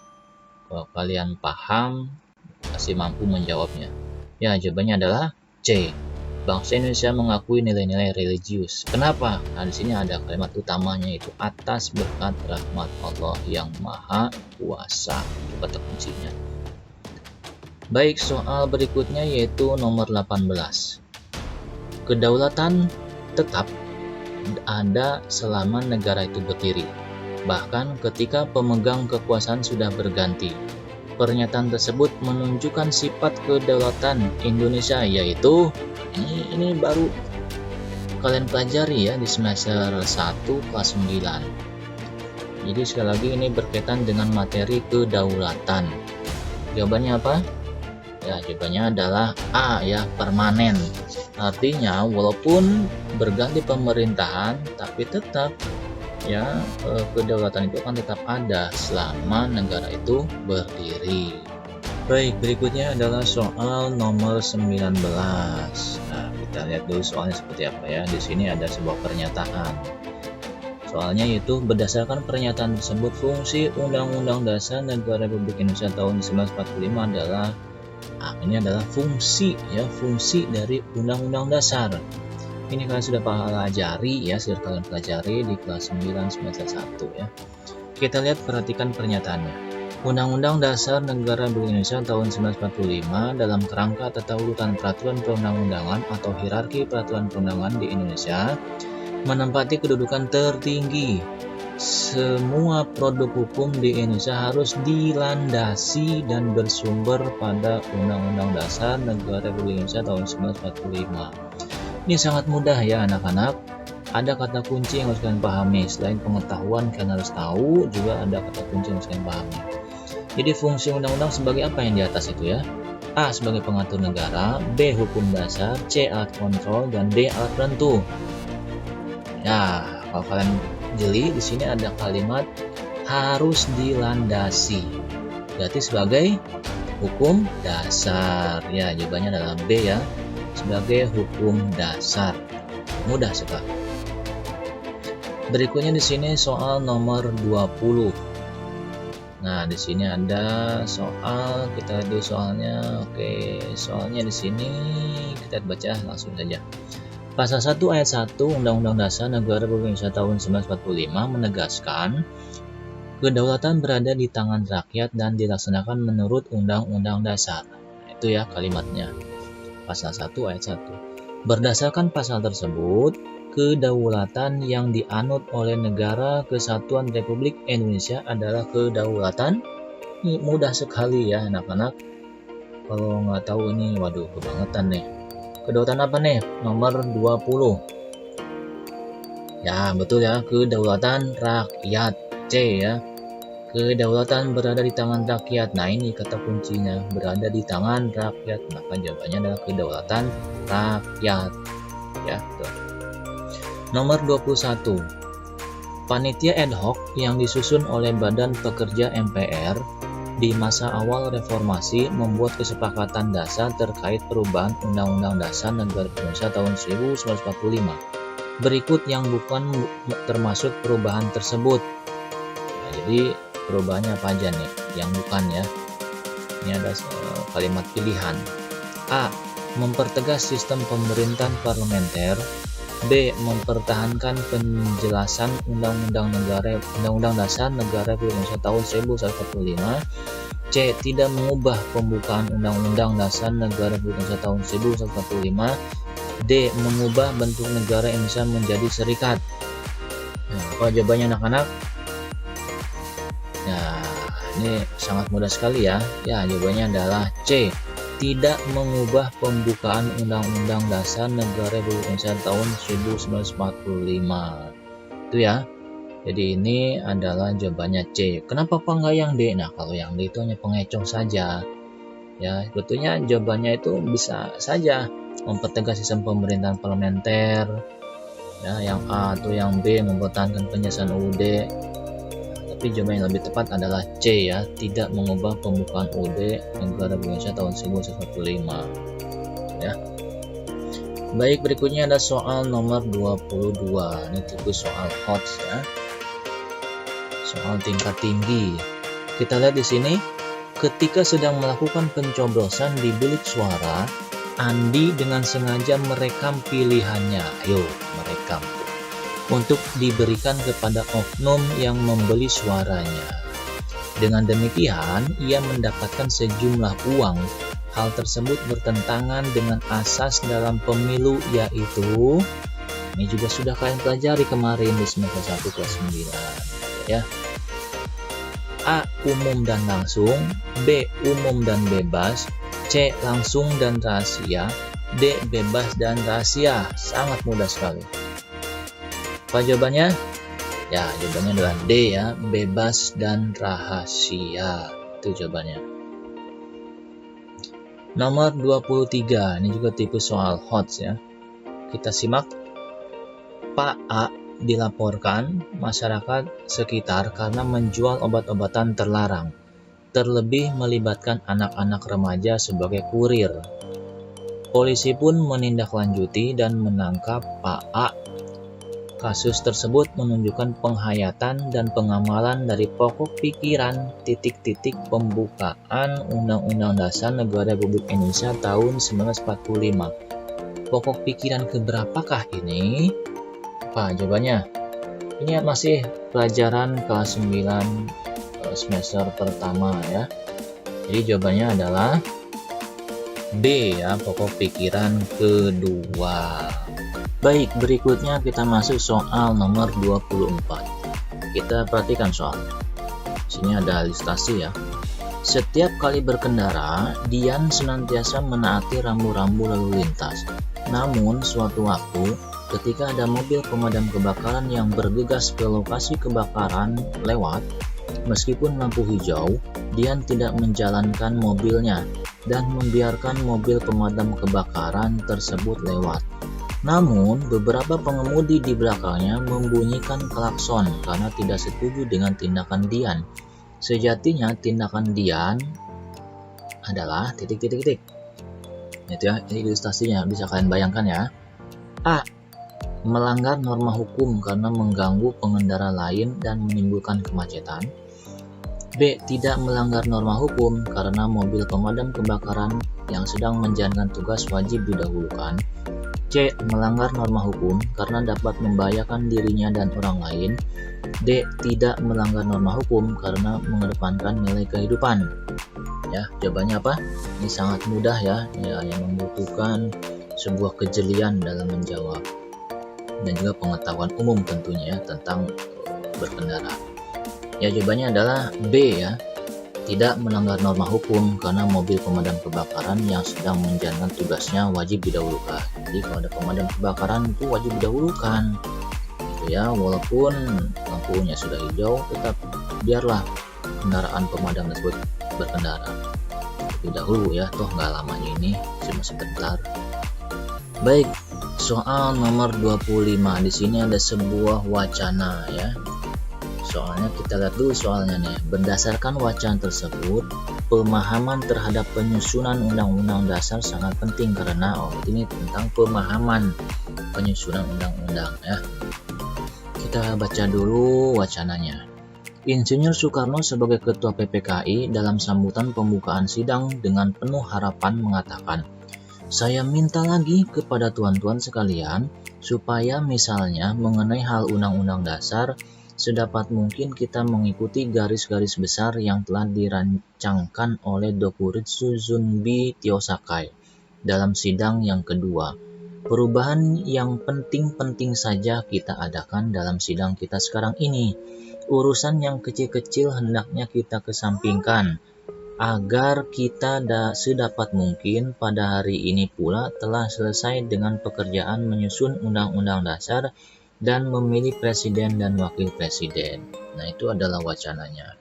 Kalau kalian paham, pasti mampu menjawabnya. Ya, jawabannya adalah C. bangsa Indonesia mengakui nilai-nilai religius. Kenapa? Nah, di sini ada kalimat utamanya, itu atas berkat rahmat Allah yang Maha Kuasa. Itu kata kuncinya. Baik, soal berikutnya yaitu nomor 18. Kedaulatan tetap ada selama negara itu berdiri, bahkan ketika pemegang kekuasaan sudah berganti. Pernyataan tersebut menunjukkan sifat kedaulatan Indonesia, yaitu ini baru kalian pelajari ya di semester 1 kelas 9. Jadi sekali lagi ini berkaitan dengan materi kedaulatan. Jawabannya apa? Ya, jawabannya adalah A ya, permanen. Artinya walaupun berganti pemerintahan tapi tetap ya kedaulatan itu akan tetap ada selama negara itu berdiri. Baik, berikutnya adalah soal nomor 19. Nah, kita lihat dulu soalnya seperti apa ya. Di sini ada sebuah pernyataan. Soalnya yaitu berdasarkan pernyataan tersebut, fungsi Undang-Undang Dasar Negara Republik Indonesia tahun 1945 adalah ini adalah fungsi ya, fungsi dari Undang-Undang Dasar. Ini kalian sudah pelajari ya, sudah kalian pelajari di kelas 9 semester 1 ya. Kita lihat, perhatikan pernyataannya. Undang-Undang Dasar Negara Republik Indonesia tahun 1945 dalam kerangka tata urutan peraturan perundang-undangan atau hierarki peraturan perundangan di Indonesia menempati kedudukan tertinggi. Semua produk hukum di Indonesia harus dilandasi dan bersumber pada Undang-Undang Dasar Negara Republik Indonesia tahun 1945. Ini sangat mudah ya anak-anak. Ada kata kunci yang harus kalian pahami. Selain pengetahuan, kalian harus tahu juga ada kata kunci yang harus kalian pahami. Jadi fungsi undang-undang sebagai apa yang di atas itu ya? A sebagai pengatur negara, B hukum dasar, C alat kontrol, dan D alat penentu. Ya, kalau kalian jeli di sini ada kalimat harus dilandasi. Berarti sebagai hukum dasar. Ya, jawabannya adalah B ya. Sebagai hukum dasar. Mudah sekali. Berikutnya di sini soal nomor 20. Nah, di sini ada soal, kita lihat dulu soalnya. Oke, soalnya di sini kita baca langsung saja. Pasal 1 ayat 1 Undang-Undang Dasar Negara Republik Indonesia tahun 1945 menegaskan kedaulatan berada di tangan rakyat dan dilaksanakan menurut Undang-Undang Dasar. Itu ya kalimatnya. Pasal 1 ayat 1. Berdasarkan pasal tersebut, kedaulatan yang dianut oleh Negara Kesatuan Republik Indonesia adalah kedaulatan. Ini mudah sekali ya anak-anak. Kalau nggak tahu ini, waduh kebangetan nih. Kedaulatan apa nih? Nomor 20. Ya betul ya, kedaulatan rakyat. C ya. Kedaulatan berada di tangan rakyat. Nah ini kata kuncinya, berada di tangan rakyat. Maka jawabannya adalah kedaulatan rakyat. Ya, betul. Nomor 21. Panitia ad hoc yang disusun oleh Badan Pekerja MPR di masa awal reformasi membuat kesepakatan dasar terkait perubahan Undang-Undang Dasar Negara Indonesia tahun 1945. Berikut yang bukan termasuk perubahan tersebut. Nah, jadi perubahannya apa aja nih yang bukan ya? Ini ada kalimat pilihan. A. Mempertegas sistem pemerintahan parlementer. B. Mempertahankan penjelasan Undang-Undang Dasar Negara Republik Indonesia tahun 1945. C. Tidak mengubah pembukaan Undang-Undang Dasar Negara Republik Indonesia tahun 1945. D. Mengubah bentuk negara Indonesia menjadi serikat. Nah, apa jawabannya anak-anak? Nah, ini sangat mudah sekali ya. Ya, jawabannya adalah C. Tidak mengubah pembukaan Undang-Undang Dasar Negara Republik Indonesia tahun 1945. Itu ya. Jadi ini adalah jawabannya C. Kenapa apa enggak yang D? Nah, kalau yang D itu hanya pengecoh saja. Ya, sebetulnya jawabannya itu bisa saja mempertegas sistem pemerintahan parlementer. Ya, yang A atau yang B mempertahankan penjelasan UUD. Tapi jawaban yang lebih tepat adalah C ya, tidak mengubah pembukaan UUD Negara Indonesia tahun 1945 ya. Baik, berikutnya ada soal nomor 22. Ini tipe soal HOTS ya. Soal tingkat tinggi. Kita lihat di sini, ketika sedang melakukan pencoblosan di bilik suara, Andi dengan sengaja merekam pilihannya, ayo merekam, untuk diberikan kepada oknum yang membeli suaranya. Dengan demikian, ia mendapatkan sejumlah uang. Hal tersebut bertentangan dengan asas dalam pemilu, yaitu, ini juga sudah kalian pelajari kemarin di semester 1 kelas 9 ya. A. Umum dan langsung, B. Umum dan bebas, C. Langsung dan rahasia, D. Bebas dan rahasia. Sangat mudah sekali. Apa jawabannya? Ya, jawabannya adalah D ya, bebas dan rahasia. Itu jawabannya. Nomor 23, ini juga tipe soal HOTS ya. Kita simak. Pak A dilaporkan masyarakat sekitar karena menjual obat-obatan terlarang, terlebih melibatkan anak-anak remaja sebagai kurir. Polisi pun menindaklanjuti dan menangkap Pak A. Kasus tersebut menunjukkan penghayatan dan pengamalan dari pokok pikiran titik-titik pembukaan Undang-Undang Dasar Negara Republik Indonesia tahun 1945. Pokok pikiran keberapakah ini? Apa jawabannya? Ini masih pelajaran kelas 9 semester pertama ya. Jadi jawabannya adalah B ya, pokok pikiran kedua. Baik, berikutnya kita masuk soal nomor 24. Kita perhatikan soal. Sini ada listasi ya. Setiap kali berkendara, Dian senantiasa menaati rambu-rambu lalu lintas. Namun, suatu waktu, ketika ada mobil pemadam kebakaran yang bergegas ke lokasi kebakaran lewat, meskipun lampu hijau, Dian tidak menjalankan mobilnya dan membiarkan mobil pemadam kebakaran tersebut lewat. Namun, beberapa pengemudi di belakangnya membunyikan klakson karena tidak setuju dengan tindakan Dian. Sejatinya, tindakan Dian adalah titik-titik-titik. Itu ya, ini ilustrasinya, bisa kalian bayangkan ya. A. Melanggar norma hukum karena mengganggu pengendara lain dan menimbulkan kemacetan. B. Tidak melanggar norma hukum karena mobil pemadam kebakaran yang sedang menjalankan tugas wajib didahulukan. C. Melanggar norma hukum karena dapat membahayakan dirinya dan orang lain. D. Tidak melanggar norma hukum karena mengedepankan nilai kehidupan. Ya, jawabannya apa? Ini sangat mudah ya, yang membutuhkan sebuah kejelian dalam menjawab dan juga pengetahuan umum tentunya ya, tentang berkendara. Ya, jawabannya adalah B ya. Tidak melanggar norma hukum karena mobil pemadam kebakaran yang sedang menjalankan tugasnya wajib didahulukan. Jadi kalau ada pemadam kebakaran itu wajib didahulukan. Gitu ya, walaupun lampunya sudah hijau, tetap biarlah kendaraan pemadam tersebut berkendara lebih dahulu ya, toh nggak lamanya ini, cuma sebentar. Baik, soal nomor 25. Di sini ada sebuah wacana ya. Soalnya kita lihat dulu soalnya nih. Berdasarkan wacana tersebut, pemahaman terhadap penyusunan Undang-Undang Dasar sangat penting karena ini tentang pemahaman penyusunan undang-undang ya. Kita baca dulu wacananya. Insinyur Soekarno sebagai Ketua PPKI dalam sambutan pembukaan sidang dengan penuh harapan mengatakan, "Saya minta lagi kepada tuan-tuan sekalian supaya misalnya mengenai hal Undang-Undang Dasar sedapat mungkin kita mengikuti garis-garis besar yang telah dirancangkan oleh Dokuritsu Zunbi Tiosakai dalam sidang yang kedua. Perubahan yang penting-penting saja kita adakan dalam sidang kita sekarang ini. Urusan yang kecil-kecil hendaknya kita kesampingkan, agar kita sedapat mungkin pada hari ini pula telah selesai dengan pekerjaan menyusun Undang-Undang Dasar dan memilih Presiden dan Wakil Presiden." Nah, itu adalah wacananya.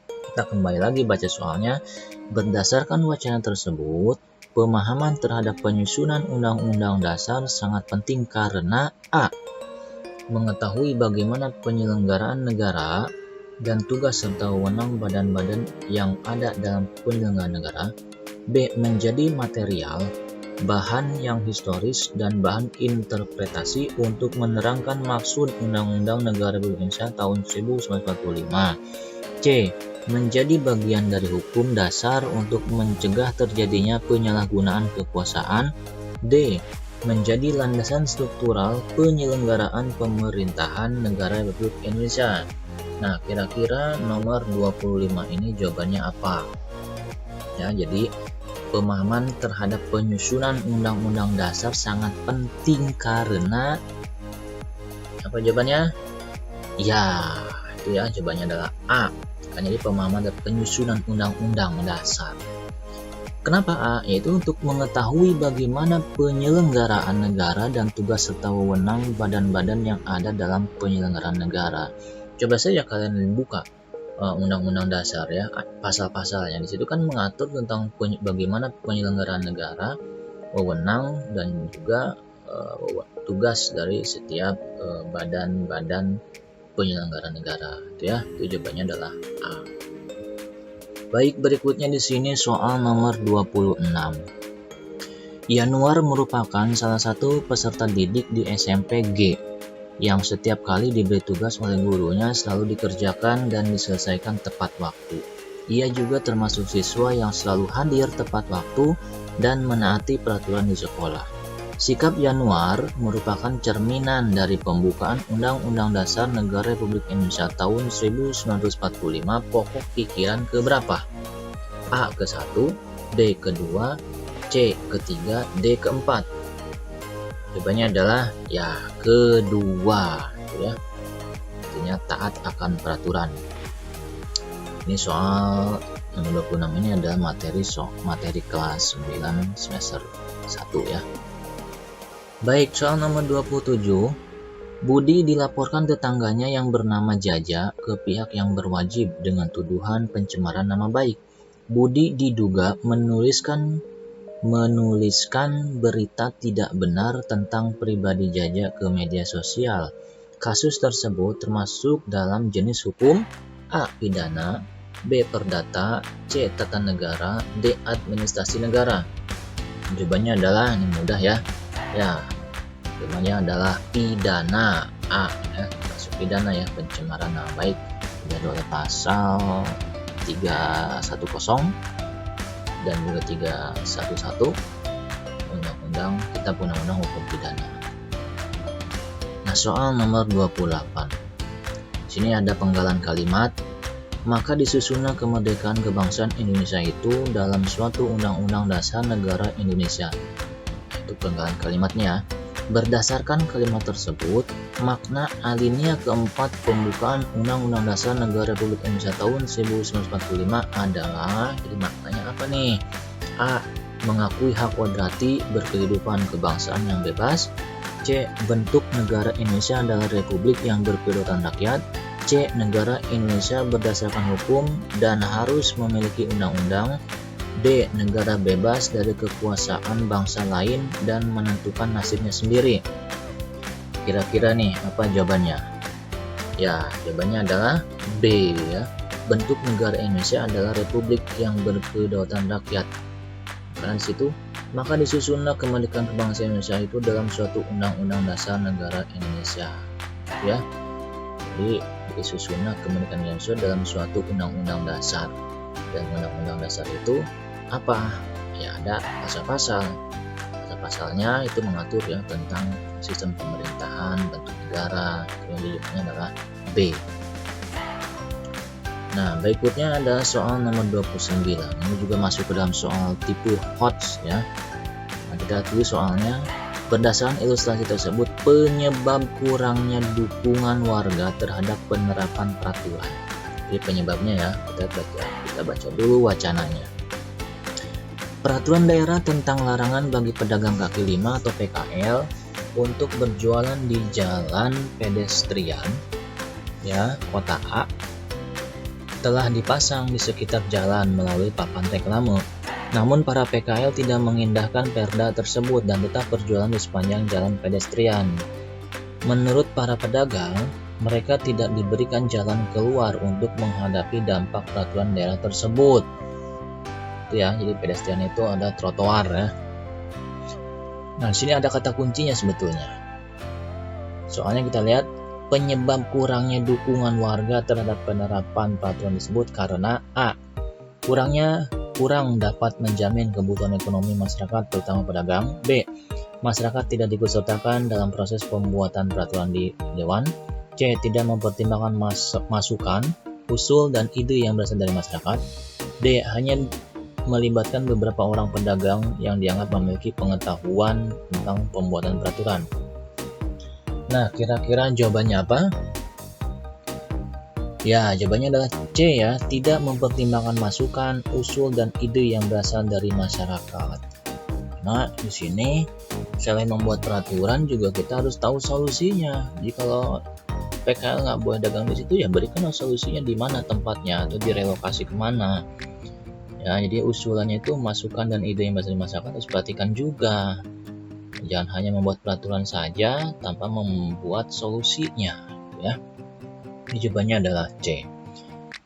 Kita kembali lagi baca soalnya. Berdasarkan wacana tersebut, pemahaman terhadap penyusunan Undang-Undang Dasar sangat penting karena A. Mengetahui bagaimana penyelenggaraan negara dan tugas serta wewenang badan-badan yang ada dalam penyelenggaraan negara. B. Menjadi material, bahan yang historis dan bahan interpretasi untuk menerangkan maksud Undang-Undang Negara Republik Indonesia tahun 1945. C. menjadi bagian dari hukum dasar untuk mencegah terjadinya penyalahgunaan kekuasaan. D. Menjadi landasan struktural penyelenggaraan pemerintahan negara Republik Indonesia. Nah, kira-kira nomor 25 ini jawabannya apa? Ya, jadi pemahaman terhadap penyusunan undang-undang dasar sangat penting karena apa jawabannya? Ya, itu ya jawabannya adalah A. Jadi pemahaman dan penyusunan undang-undang dasar. Kenapa A? Yaitu untuk mengetahui bagaimana penyelenggaraan negara dan tugas serta wewenang badan-badan yang ada dalam penyelenggaraan negara. Coba saja kalian buka undang-undang dasar ya, pasal-pasalnya. Di situ kan mengatur tentang bagaimana penyelenggaraan negara, wewenang dan juga tugas dari setiap badan-badan penyelenggara negara. Itu ya, itu jawabannya adalah A. Baik, berikutnya di sini soal nomor 26. Yanuar merupakan salah satu peserta didik di SMP G yang setiap kali diberi tugas oleh gurunya selalu dikerjakan dan diselesaikan tepat waktu. Ia juga termasuk siswa yang selalu hadir tepat waktu dan menaati peraturan di sekolah. Sikap Yanuar merupakan cerminan dari pembukaan Undang-Undang Dasar Negara Republik Indonesia tahun 1945 pokok pikiran keberapa? A ke-1, D ke-2, C ke-3, D ke-4. Jawabannya adalah ya kedua, ya. Artinya taat akan peraturan. Ini soal nomor 26 ini adalah materi kelas 9 semester 1 ya. Baik, soal nomor 27. Budi dilaporkan tetangganya yang bernama Jaja ke pihak yang berwajib dengan tuduhan pencemaran nama baik. Budi diduga menuliskan berita tidak benar tentang pribadi Jaja ke media sosial. Kasus tersebut termasuk dalam jenis hukum A. Pidana, B. Perdata, C. Tata negara, D. Administrasi negara. Jawabannya adalah, ini mudah ya. Ya, jawabannya adalah pidana. A ya, masuk pidana ya, pencemaran nama baik diatur oleh pasal 310 dan juga 311 Undang-Undang Kitab Undang-Undang Hukum Pidana. Nah, soal nomor 28. Sini ada penggalan kalimat. Maka disusunlah kemerdekaan kebangsaan Indonesia itu dalam suatu undang-undang dasar negara Indonesia. Itu penggalan kalimatnya. Berdasarkan kalimat tersebut, makna alinea keempat pembukaan Undang-Undang Dasar Negara Republik Indonesia tahun 1945 adalah, jadi maknanya apa nih? A. Mengakui hak kodrati berkehidupan kebangsaan yang bebas. C. Bentuk negara Indonesia adalah republik yang berkedaulatan rakyat. C. Negara Indonesia berdasarkan hukum dan harus memiliki undang-undang. D. Negara bebas dari kekuasaan bangsa lain dan menentukan nasibnya sendiri. Kira-kira nih apa jawabannya? Ya, jawabannya adalah B ya. Bentuk negara Indonesia adalah republik yang berkedaulatan rakyat. Karena di situ, maka disusunlah kemerdekaan kebangsaan Indonesia itu dalam suatu undang-undang dasar negara Indonesia. Ya. Jadi disusunlah kemerdekaan Indonesia dalam suatu undang-undang dasar. Dan undang-undang dasar itu apa? Ya ada pasal-pasal. Pasal-pasalnya itu mengatur ya tentang sistem pemerintahan, bentuk negara. Yang jawabannya adalah B. Nah, berikutnya ada soal nomor 29. Ini juga masuk ke dalam soal tipe HOTS ya. Nah, kita tulis soalnya. Berdasarkan ilustrasi tersebut, penyebab kurangnya dukungan warga terhadap penerapan peraturan. Jadi penyebabnya ya, kita baca dulu wacananya. Peraturan daerah tentang larangan bagi pedagang kaki lima atau PKL untuk berjualan di jalan pedestrian ya, kota A telah dipasang di sekitar jalan melalui papan reklame. Namun para PKL tidak mengindahkan perda tersebut dan tetap berjualan di sepanjang jalan pedestrian. Menurut para pedagang, mereka tidak diberikan jalan keluar untuk menghadapi dampak peraturan daerah tersebut. Itu ya, jadi pedestrian itu ada trotoar ya. Nah, di sini ada kata kuncinya sebetulnya. Soalnya kita lihat Penyebab kurangnya dukungan warga terhadap penerapan peraturan tersebut karena A. Kurang dapat menjamin kebutuhan ekonomi masyarakat terutama pedagang. B. Masyarakat tidak diikutsertakan dalam proses pembuatan peraturan di Dewan. C. Tidak mempertimbangkan masukan, usul, dan ide yang berasal dari masyarakat. D. Hanya melibatkan beberapa orang pedagang yang dianggap memiliki pengetahuan tentang pembuatan peraturan. Nah, kira-kira jawabannya apa? Ya, jawabannya adalah C ya, tidak mempertimbangkan masukan, usul, dan ide yang berasal dari masyarakat. Nah, di sini selain membuat peraturan juga kita harus tahu solusinya. Jadi kalau PKL nggak boleh dagang di situ, ya berikan solusinya di mana tempatnya atau direlokasi kemana. Ya, jadi usulannya itu masukan dan ide yang berasal dari masyarakat harus perhatikan juga. Jangan hanya membuat peraturan saja tanpa membuat solusinya, ya. Jawabannya adalah C.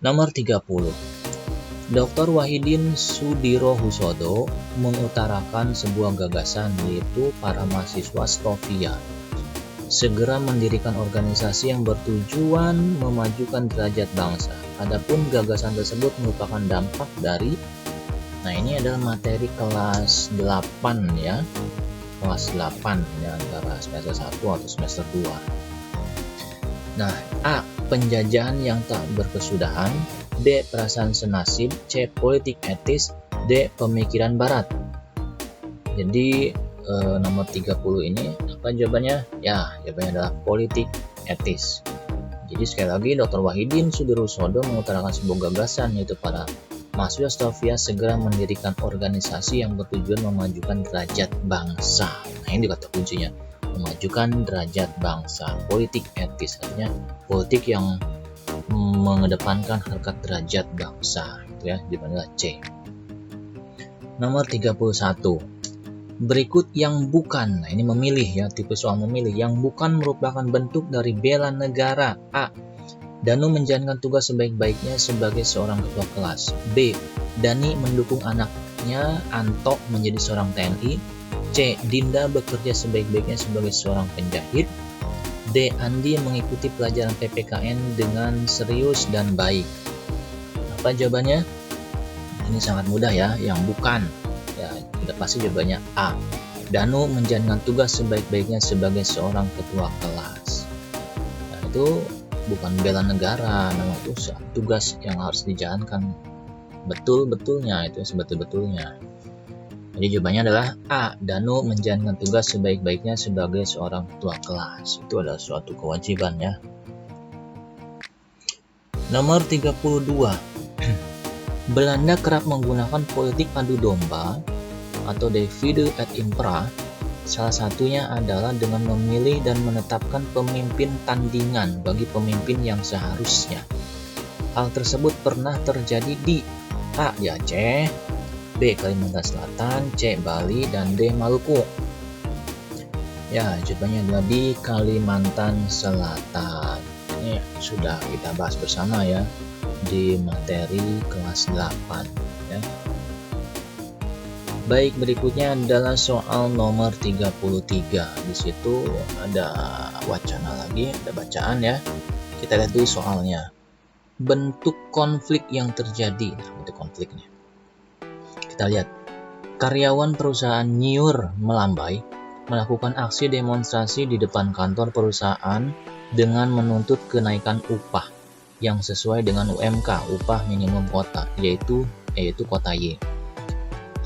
Nomor 30. Dr. Wahidin Sudirohusodo mengutarakan sebuah gagasan, yaitu para mahasiswa Stovia segera mendirikan organisasi yang bertujuan memajukan derajat bangsa. Adapun gagasan tersebut merupakan dampak dari, nah ini adalah materi kelas 8 ya. Kelas 8 ya, antara semester 1 atau semester 2. Nah, A. Penjajahan yang tak berkesudahan. B. Perasaan senasib. C. Politik etis. D. Pemikiran barat. Jadi nomor 30 ini apa jawabannya? Ya, jawabannya adalah politik etis. Jadi sekali lagi Dr. Wahidin Sudirohusodo mengutarakan sebuah gagasan, yaitu para mahasiswa Stovia segera mendirikan organisasi yang bertujuan memajukan derajat bangsa. Nah, ini kata kuncinya, memajukan derajat bangsa. Politik etis, artinya politik yang mengedepankan harkat derajat bangsa. Itu ya, jawabannya C. Nomor 31. Berikut yang bukan, nah ini memilih ya, tipe soal memilih. Yang bukan merupakan bentuk dari bela negara. A. Danu menjalankan tugas sebaik-baiknya sebagai seorang ketua kelas. B. Dani mendukung anaknya Anto menjadi seorang TNI. C. Dinda bekerja sebaik-baiknya sebagai seorang penjahit. D. Andi mengikuti pelajaran PPKN dengan serius dan baik. Apa jawabannya? Ini sangat mudah ya, yang bukan. Ya, sudah pasti jawabannya A. Danu menjalankan tugas sebaik-baiknya sebagai seorang ketua kelas. Nah, itu bukan bela negara, nama itu tugas yang harus dijalankan betul-betulnya, itu sebetul-betulnya. Jadi jawabannya adalah A. Danu menjalankan tugas sebaik-baiknya sebagai seorang ketua kelas. Itu adalah suatu kewajiban ya. Nomor 32. Belanda kerap menggunakan politik adu domba atau divide et impera. Salah satunya adalah dengan memilih dan menetapkan pemimpin tandingan bagi pemimpin yang seharusnya. Hal tersebut pernah terjadi di A. di Aceh, B. Kalimantan Selatan, C. Bali, dan D. Maluku. Ya, jawabannya adalah di Kalimantan Selatan. Ini sudah kita bahas bersama ya di materi kelas 8 ya. Baik, berikutnya adalah soal nomor 33. Di situ ada wacana lagi, ada bacaan ya. Kita lihat dulu soalnya. Bentuk konflik yang terjadi. Nah, bentuk konfliknya. Kita lihat. Karyawan perusahaan Nyur Melambai melakukan aksi demonstrasi di depan kantor perusahaan dengan menuntut kenaikan upah yang sesuai dengan UMK, upah minimum kota, yaitu kota Y.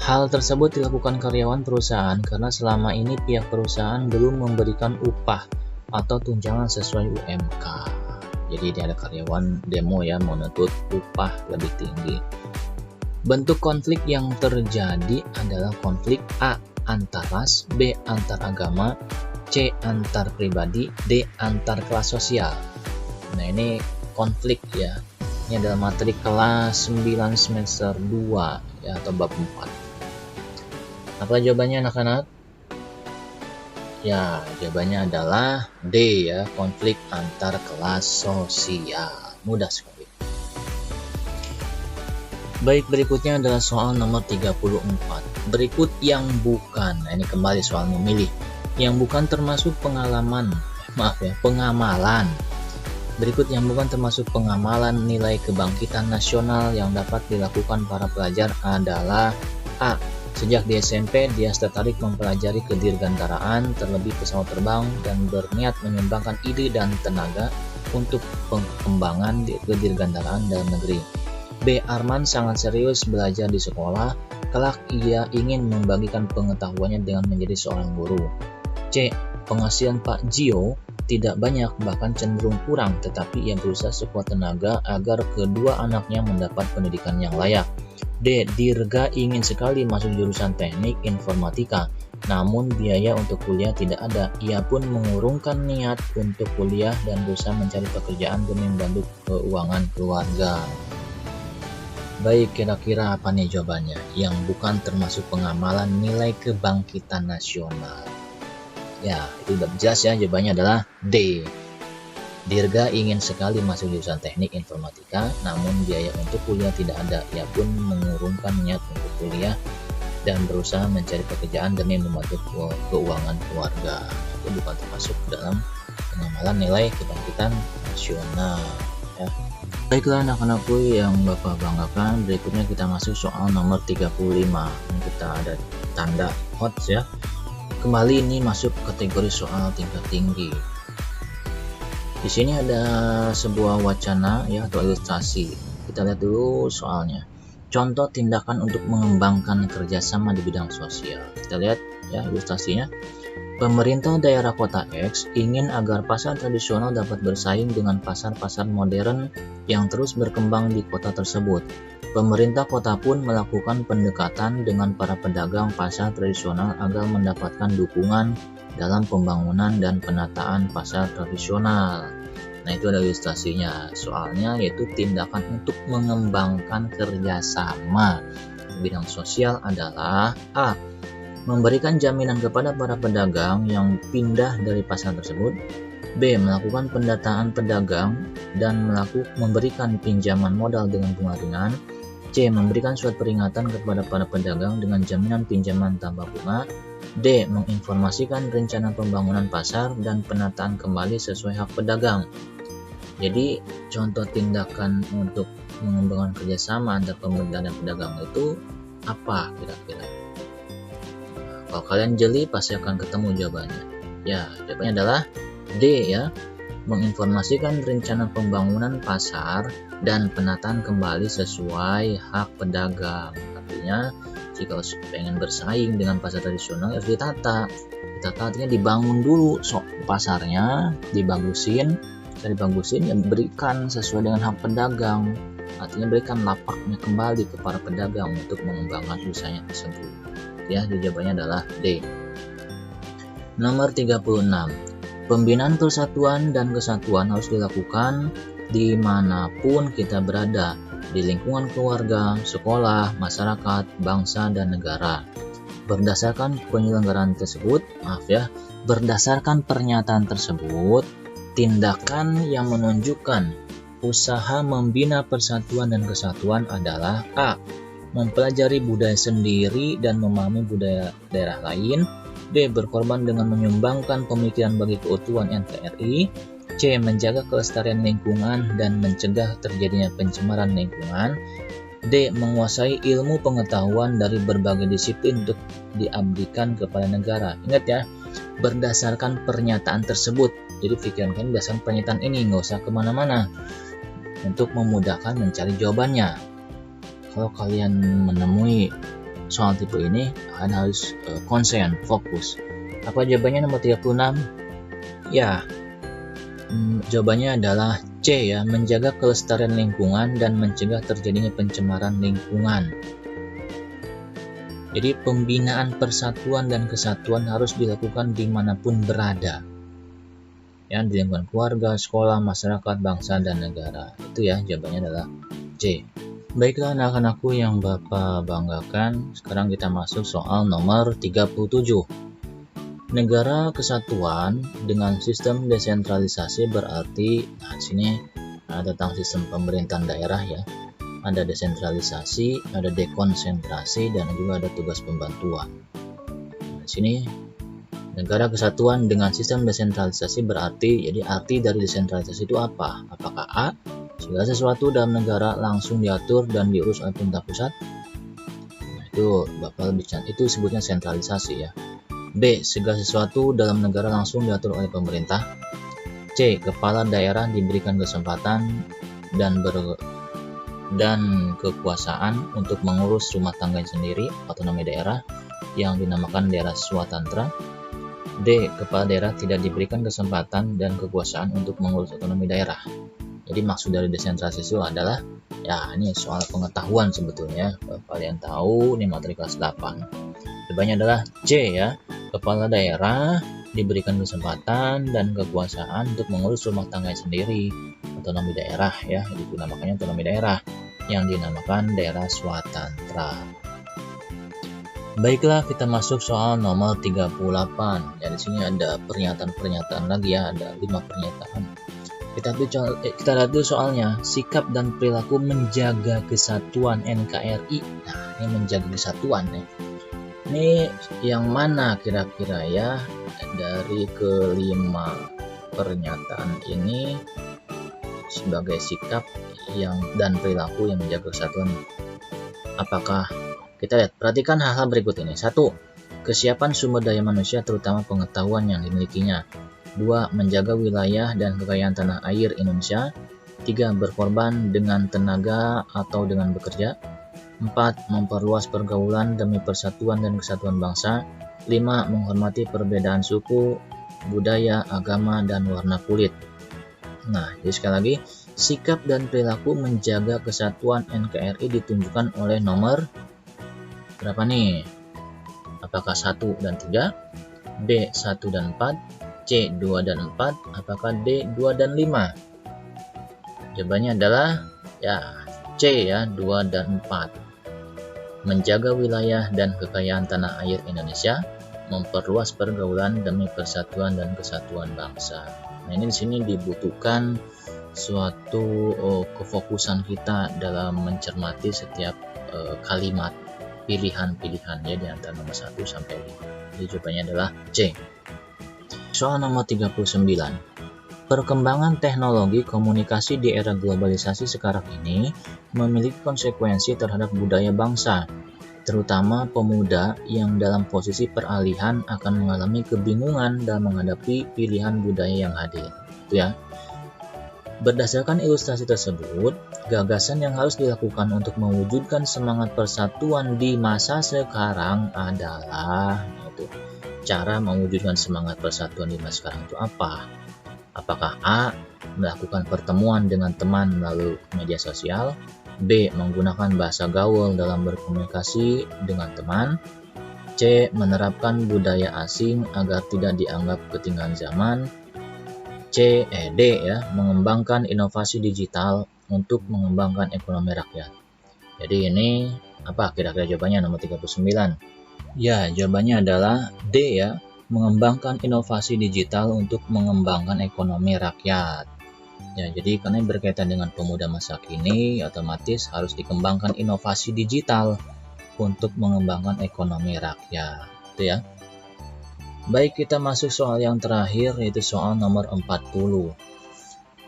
Hal tersebut dilakukan karyawan perusahaan karena selama ini pihak perusahaan belum memberikan upah atau tunjangan sesuai UMK. Jadi ini ada karyawan demo ya, menuntut upah lebih tinggi. Bentuk konflik yang terjadi adalah konflik A. Antar ras, B. Antar agama, C. Antar pribadi, D. Antar kelas sosial. Nah, ini konflik ya. Ini adalah materi kelas 9 semester 2 ya, atau bab 4. Apa jawabannya anak-anak? Ya, jawabannya adalah D ya, konflik antar kelas sosial. Mudah sekali. Baik, berikutnya adalah soal nomor 34. Berikut yang bukan. Nah, ini kembali soal memilih. Yang bukan termasuk pengalaman Pengamalan. Berikut yang bukan termasuk pengamalan nilai kebangkitan nasional yang dapat dilakukan para pelajar adalah A. Sejak di SMP, dia tertarik mempelajari kedirgantaraan, terlebih pesawat terbang, dan berniat menyumbangkan ide dan tenaga untuk pengembangan kedirgantaraan dalam negeri. B. Arman sangat serius belajar di sekolah, kelak ia ingin membagikan pengetahuannya dengan menjadi seorang guru. C. Penghasilan Pak Gio tidak banyak, bahkan cenderung kurang, tetapi ia berusaha sekuat tenaga agar kedua anaknya mendapat pendidikan yang layak. D. Dirga ingin sekali masuk jurusan teknik informatika, namun biaya untuk kuliah tidak ada. Ia pun mengurungkan niat untuk kuliah dan berusaha mencari pekerjaan demi membantu keuangan keluarga. Baik, kira-kira apa nih jawabannya yang bukan termasuk pengamalan nilai kebangkitan nasional? Ya, itu udah jelas ya, jawabannya adalah D. Dirga ingin sekali masuk jurusan teknik informatika, namun biaya untuk kuliah tidak ada. Ia pun mengurungkan niat untuk kuliah dan berusaha mencari pekerjaan demi membantu keuangan keluarga. Itu bukan termasuk dalam pengamalan nilai kebangkitan nasional. Ya. Baiklah anak-anakku yang Bapak banggakan, berikutnya kita masuk soal nomor 35. Ini kita ada tanda hot ya. Kembali ini masuk kategori soal tingkat tinggi. Di sini ada sebuah wacana ya atau ilustrasi. Kita lihat dulu soalnya. Contoh tindakan untuk mengembangkan kerjasama di bidang sosial. Kita lihat ya ilustrasinya. Pemerintah daerah kota X ingin agar pasar tradisional dapat bersaing dengan pasar-pasar modern yang terus berkembang di kota tersebut. Pemerintah kota pun melakukan pendekatan dengan para pedagang pasar tradisional agar mendapatkan dukungan dalam pembangunan dan penataan pasar tradisional. Nah, itu ada ilustrasinya. Soalnya yaitu tindakan untuk mengembangkan kerjasama di bidang sosial adalah A. Memberikan jaminan kepada para pedagang yang pindah dari pasar tersebut. B. Melakukan pendataan pedagang dan memberikan pinjaman modal dengan bunga ringan. C. Memberikan surat peringatan kepada para pedagang dengan jaminan pinjaman tanpa bunga. D. Menginformasikan rencana pembangunan pasar dan penataan kembali sesuai hak pedagang. Jadi, contoh tindakan untuk mengembangkan kerjasama antara pemerintah dan pedagang itu apa kira-kira? Kalau kalian jeli, pasti akan ketemu jawabannya. Ya, jawabannya adalah D ya. Menginformasikan rencana pembangunan pasar dan penataan kembali sesuai hak pedagang. Artinya, jika pengen bersaing dengan pasar tradisional harus ditata. Ditata artinya dibangun dulu pasarnya, dibagusin, ya berikan sesuai dengan hak pedagang. Artinya berikan lapaknya kembali ke para pedagang untuk mengembangkan usahanya tersebut. Ya, jawabannya adalah D. Nomor 36. Pembinaan persatuan dan kesatuan harus dilakukan dimanapun kita berada, di lingkungan keluarga, sekolah, masyarakat, bangsa, dan negara. Berdasarkan berdasarkan pernyataan tersebut, tindakan yang menunjukkan usaha membina persatuan dan kesatuan adalah A. Mempelajari budaya sendiri dan memahami budaya daerah lain. B. Berkorban dengan menyumbangkan pemikiran bagi keutuhan NKRI. C. Menjaga kelestarian lingkungan dan mencegah terjadinya pencemaran lingkungan. D. Menguasai ilmu pengetahuan dari berbagai disiplin untuk diabdikan kepada negara. Ingat ya, berdasarkan pernyataan tersebut. Jadi pikiran kalian berdasarkan pernyataan ini, nggak usah kemana-mana untuk memudahkan mencari jawabannya. Kalau kalian menemui soal tipe ini, kalian harus konsen, fokus. Apa jawabannya nomor 36? Ya, jawabannya adalah C ya, menjaga kelestarian lingkungan dan mencegah terjadinya pencemaran lingkungan. Jadi pembinaan persatuan dan kesatuan harus dilakukan dimanapun berada. Ya, di lingkungan keluarga, sekolah, masyarakat, bangsa, dan negara. Itu ya, jawabannya adalah C. Baiklah anak-anakku yang Bapak banggakan, sekarang kita masuk soal nomor 37. Negara kesatuan dengan sistem desentralisasi berarti, di sini ada tentang sistem pemerintahan daerah ya. Ada desentralisasi, ada dekonsentrasi, dan juga ada tugas pembantuan. Di sini Negara kesatuan dengan sistem desentralisasi berarti, jadi arti dari desentralisasi itu apa? Apakah A, segala sesuatu dalam negara langsung diatur dan diurus oleh pemerintah pusat? Nah, itu Bapak bicara, itu sebutnya sentralisasi ya. B, segala sesuatu dalam negara langsung diatur oleh pemerintah. C, kepala daerah diberikan kesempatan dan kekuasaan untuk mengurus rumah tangga sendiri, otonomi daerah, yang dinamakan daerah swatantra. D, kepala daerah tidak diberikan kesempatan dan kekuasaan untuk mengurus otonomi daerah. Jadi maksud dari desentralisasi itu adalah, ya ini soal pengetahuan sebetulnya. Kalau kalian tahu, ini materi kelas 8. Jawabannya adalah C ya, kepala daerah diberikan kesempatan dan kekuasaan untuk mengurus rumah tangga sendiri, otonomi daerah ya, itu namanya otonomi daerah, yang dinamakan daerah swatantra. Baiklah, kita masuk soal nomor 38. Ya, di sini ada pernyataan-pernyataan lagi ya, ada 5 pernyataan. Kita lihat dulu soalnya. Sikap dan perilaku menjaga kesatuan NKRI. Nah, ini menjaga kesatuan nih. Ini yang mana kira-kira ya dari kelima pernyataan ini sebagai sikap dan perilaku yang menjaga kesatuan? Apakah kita lihat, perhatikan hal-hal berikut ini. 1. Kesiapan sumber daya manusia terutama pengetahuan yang dimilikinya. 2. Menjaga wilayah dan kekayaan tanah air Indonesia. 3. Berkorban dengan tenaga atau dengan bekerja. 4. Memperluas pergaulan demi persatuan dan kesatuan bangsa. 5. Menghormati perbedaan suku, budaya, agama, dan warna kulit. Nah, jadi sekali lagi, sikap dan perilaku menjaga kesatuan NKRI ditunjukkan oleh nomor berapa nih? Apakah 1 dan 3, B 1 dan 4, C 2 dan 4, apakah D 2 dan 5? Jawabannya adalah ya C ya, 2 dan 4. Menjaga wilayah dan kekayaan tanah air Indonesia, memperluas pergaulan demi persatuan dan kesatuan bangsa. Nah, ini di sini dibutuhkan suatu kefokusan kita dalam mencermati setiap kalimat pilihan-pilihan ya di antara nomor 1 sampai 5. Jadi jawabannya adalah C. Soal nomor 39. Perkembangan teknologi komunikasi di era globalisasi sekarang ini memiliki konsekuensi terhadap budaya bangsa, terutama pemuda yang dalam posisi peralihan akan mengalami kebingungan dalam menghadapi pilihan budaya yang hadir. Itu ya. Berdasarkan ilustrasi tersebut, gagasan yang harus dilakukan untuk mewujudkan semangat persatuan di masa sekarang adalah cara mewujudkan semangat persatuan di masa sekarang itu apa? Apakah A. Melakukan pertemuan dengan teman melalui media sosial, B. Menggunakan bahasa gaul dalam berkomunikasi dengan teman, C. Menerapkan budaya asing agar tidak dianggap ketinggalan zaman, D ya, mengembangkan inovasi digital untuk mengembangkan ekonomi rakyat. Jadi ini apa kira-kira jawabannya nomor 39? Ya, jawabannya adalah D ya, mengembangkan inovasi digital untuk mengembangkan ekonomi rakyat. Ya, jadi karena berkaitan dengan pemuda masa kini, otomatis harus dikembangkan inovasi digital untuk mengembangkan ekonomi rakyat. Itu ya. Baik, kita masuk soal yang terakhir, yaitu soal nomor 40.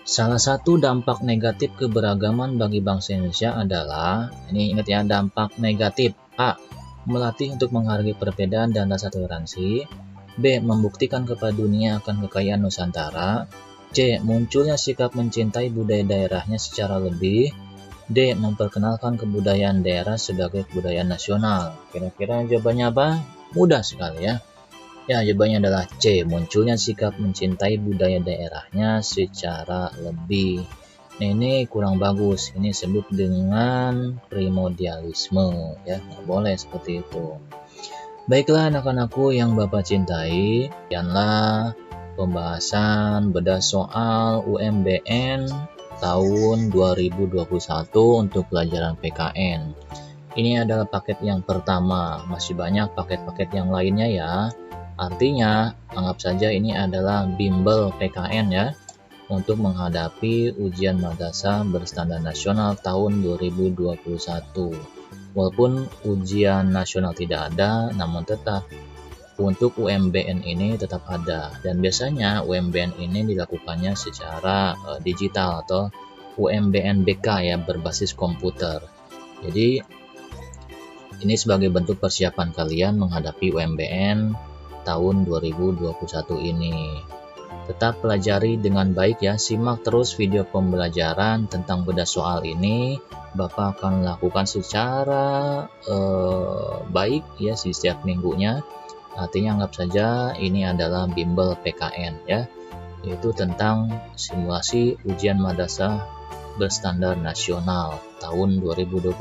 Salah satu dampak negatif keberagaman bagi bangsa Indonesia adalah, ini ingat ya, dampak negatif. A. Melatih untuk menghargai perbedaan dan rasa toleransi. B. Membuktikan kepada dunia akan kekayaan Nusantara. C. Munculnya sikap mencintai budaya daerahnya secara lebih. D. Memperkenalkan kebudayaan daerah sebagai kebudayaan nasional. Kira-kira jawabannya apa? Mudah sekali ya. Ya, jawabannya adalah C. Munculnya sikap mencintai budaya daerahnya secara lebih. Nah, ini kurang bagus. Ini disebut dengan primordialisme. Ya, nggak boleh seperti itu. Baiklah anak-anakku yang Bapak cintai, sekianlah pembahasan bedah soal UMBN tahun 2021 untuk pelajaran PKN. Ini adalah paket yang pertama. Masih banyak paket-paket yang lainnya ya. Artinya, anggap saja ini adalah bimbel PKN ya, untuk menghadapi ujian madrasah berstandar nasional tahun 2021. Walaupun ujian nasional tidak ada, namun tetap untuk UMBN ini tetap ada, dan biasanya UMBN ini dilakukannya secara digital atau UMBN BK ya, berbasis komputer. Jadi ini sebagai bentuk persiapan kalian menghadapi UMBN tahun 2021 ini. Tetap pelajari dengan baik ya, simak terus video pembelajaran tentang bedah soal ini. Bapak akan lakukan secara baik ya di setiap minggunya. Artinya anggap saja ini adalah bimbel PKN ya, yaitu tentang simulasi ujian madrasah berstandar nasional tahun 2021,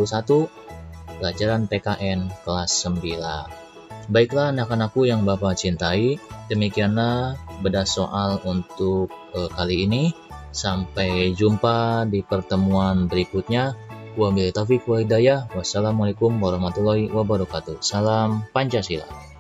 pelajaran PKN kelas 9. Baiklah anak-anakku yang Bapak cintai, demikianlah bedah soal untuk kali ini. Sampai jumpa di pertemuan berikutnya. Wabillahi taufiq wal hidayah. Wassalamualaikum warahmatullahi wabarakatuh. Salam Pancasila.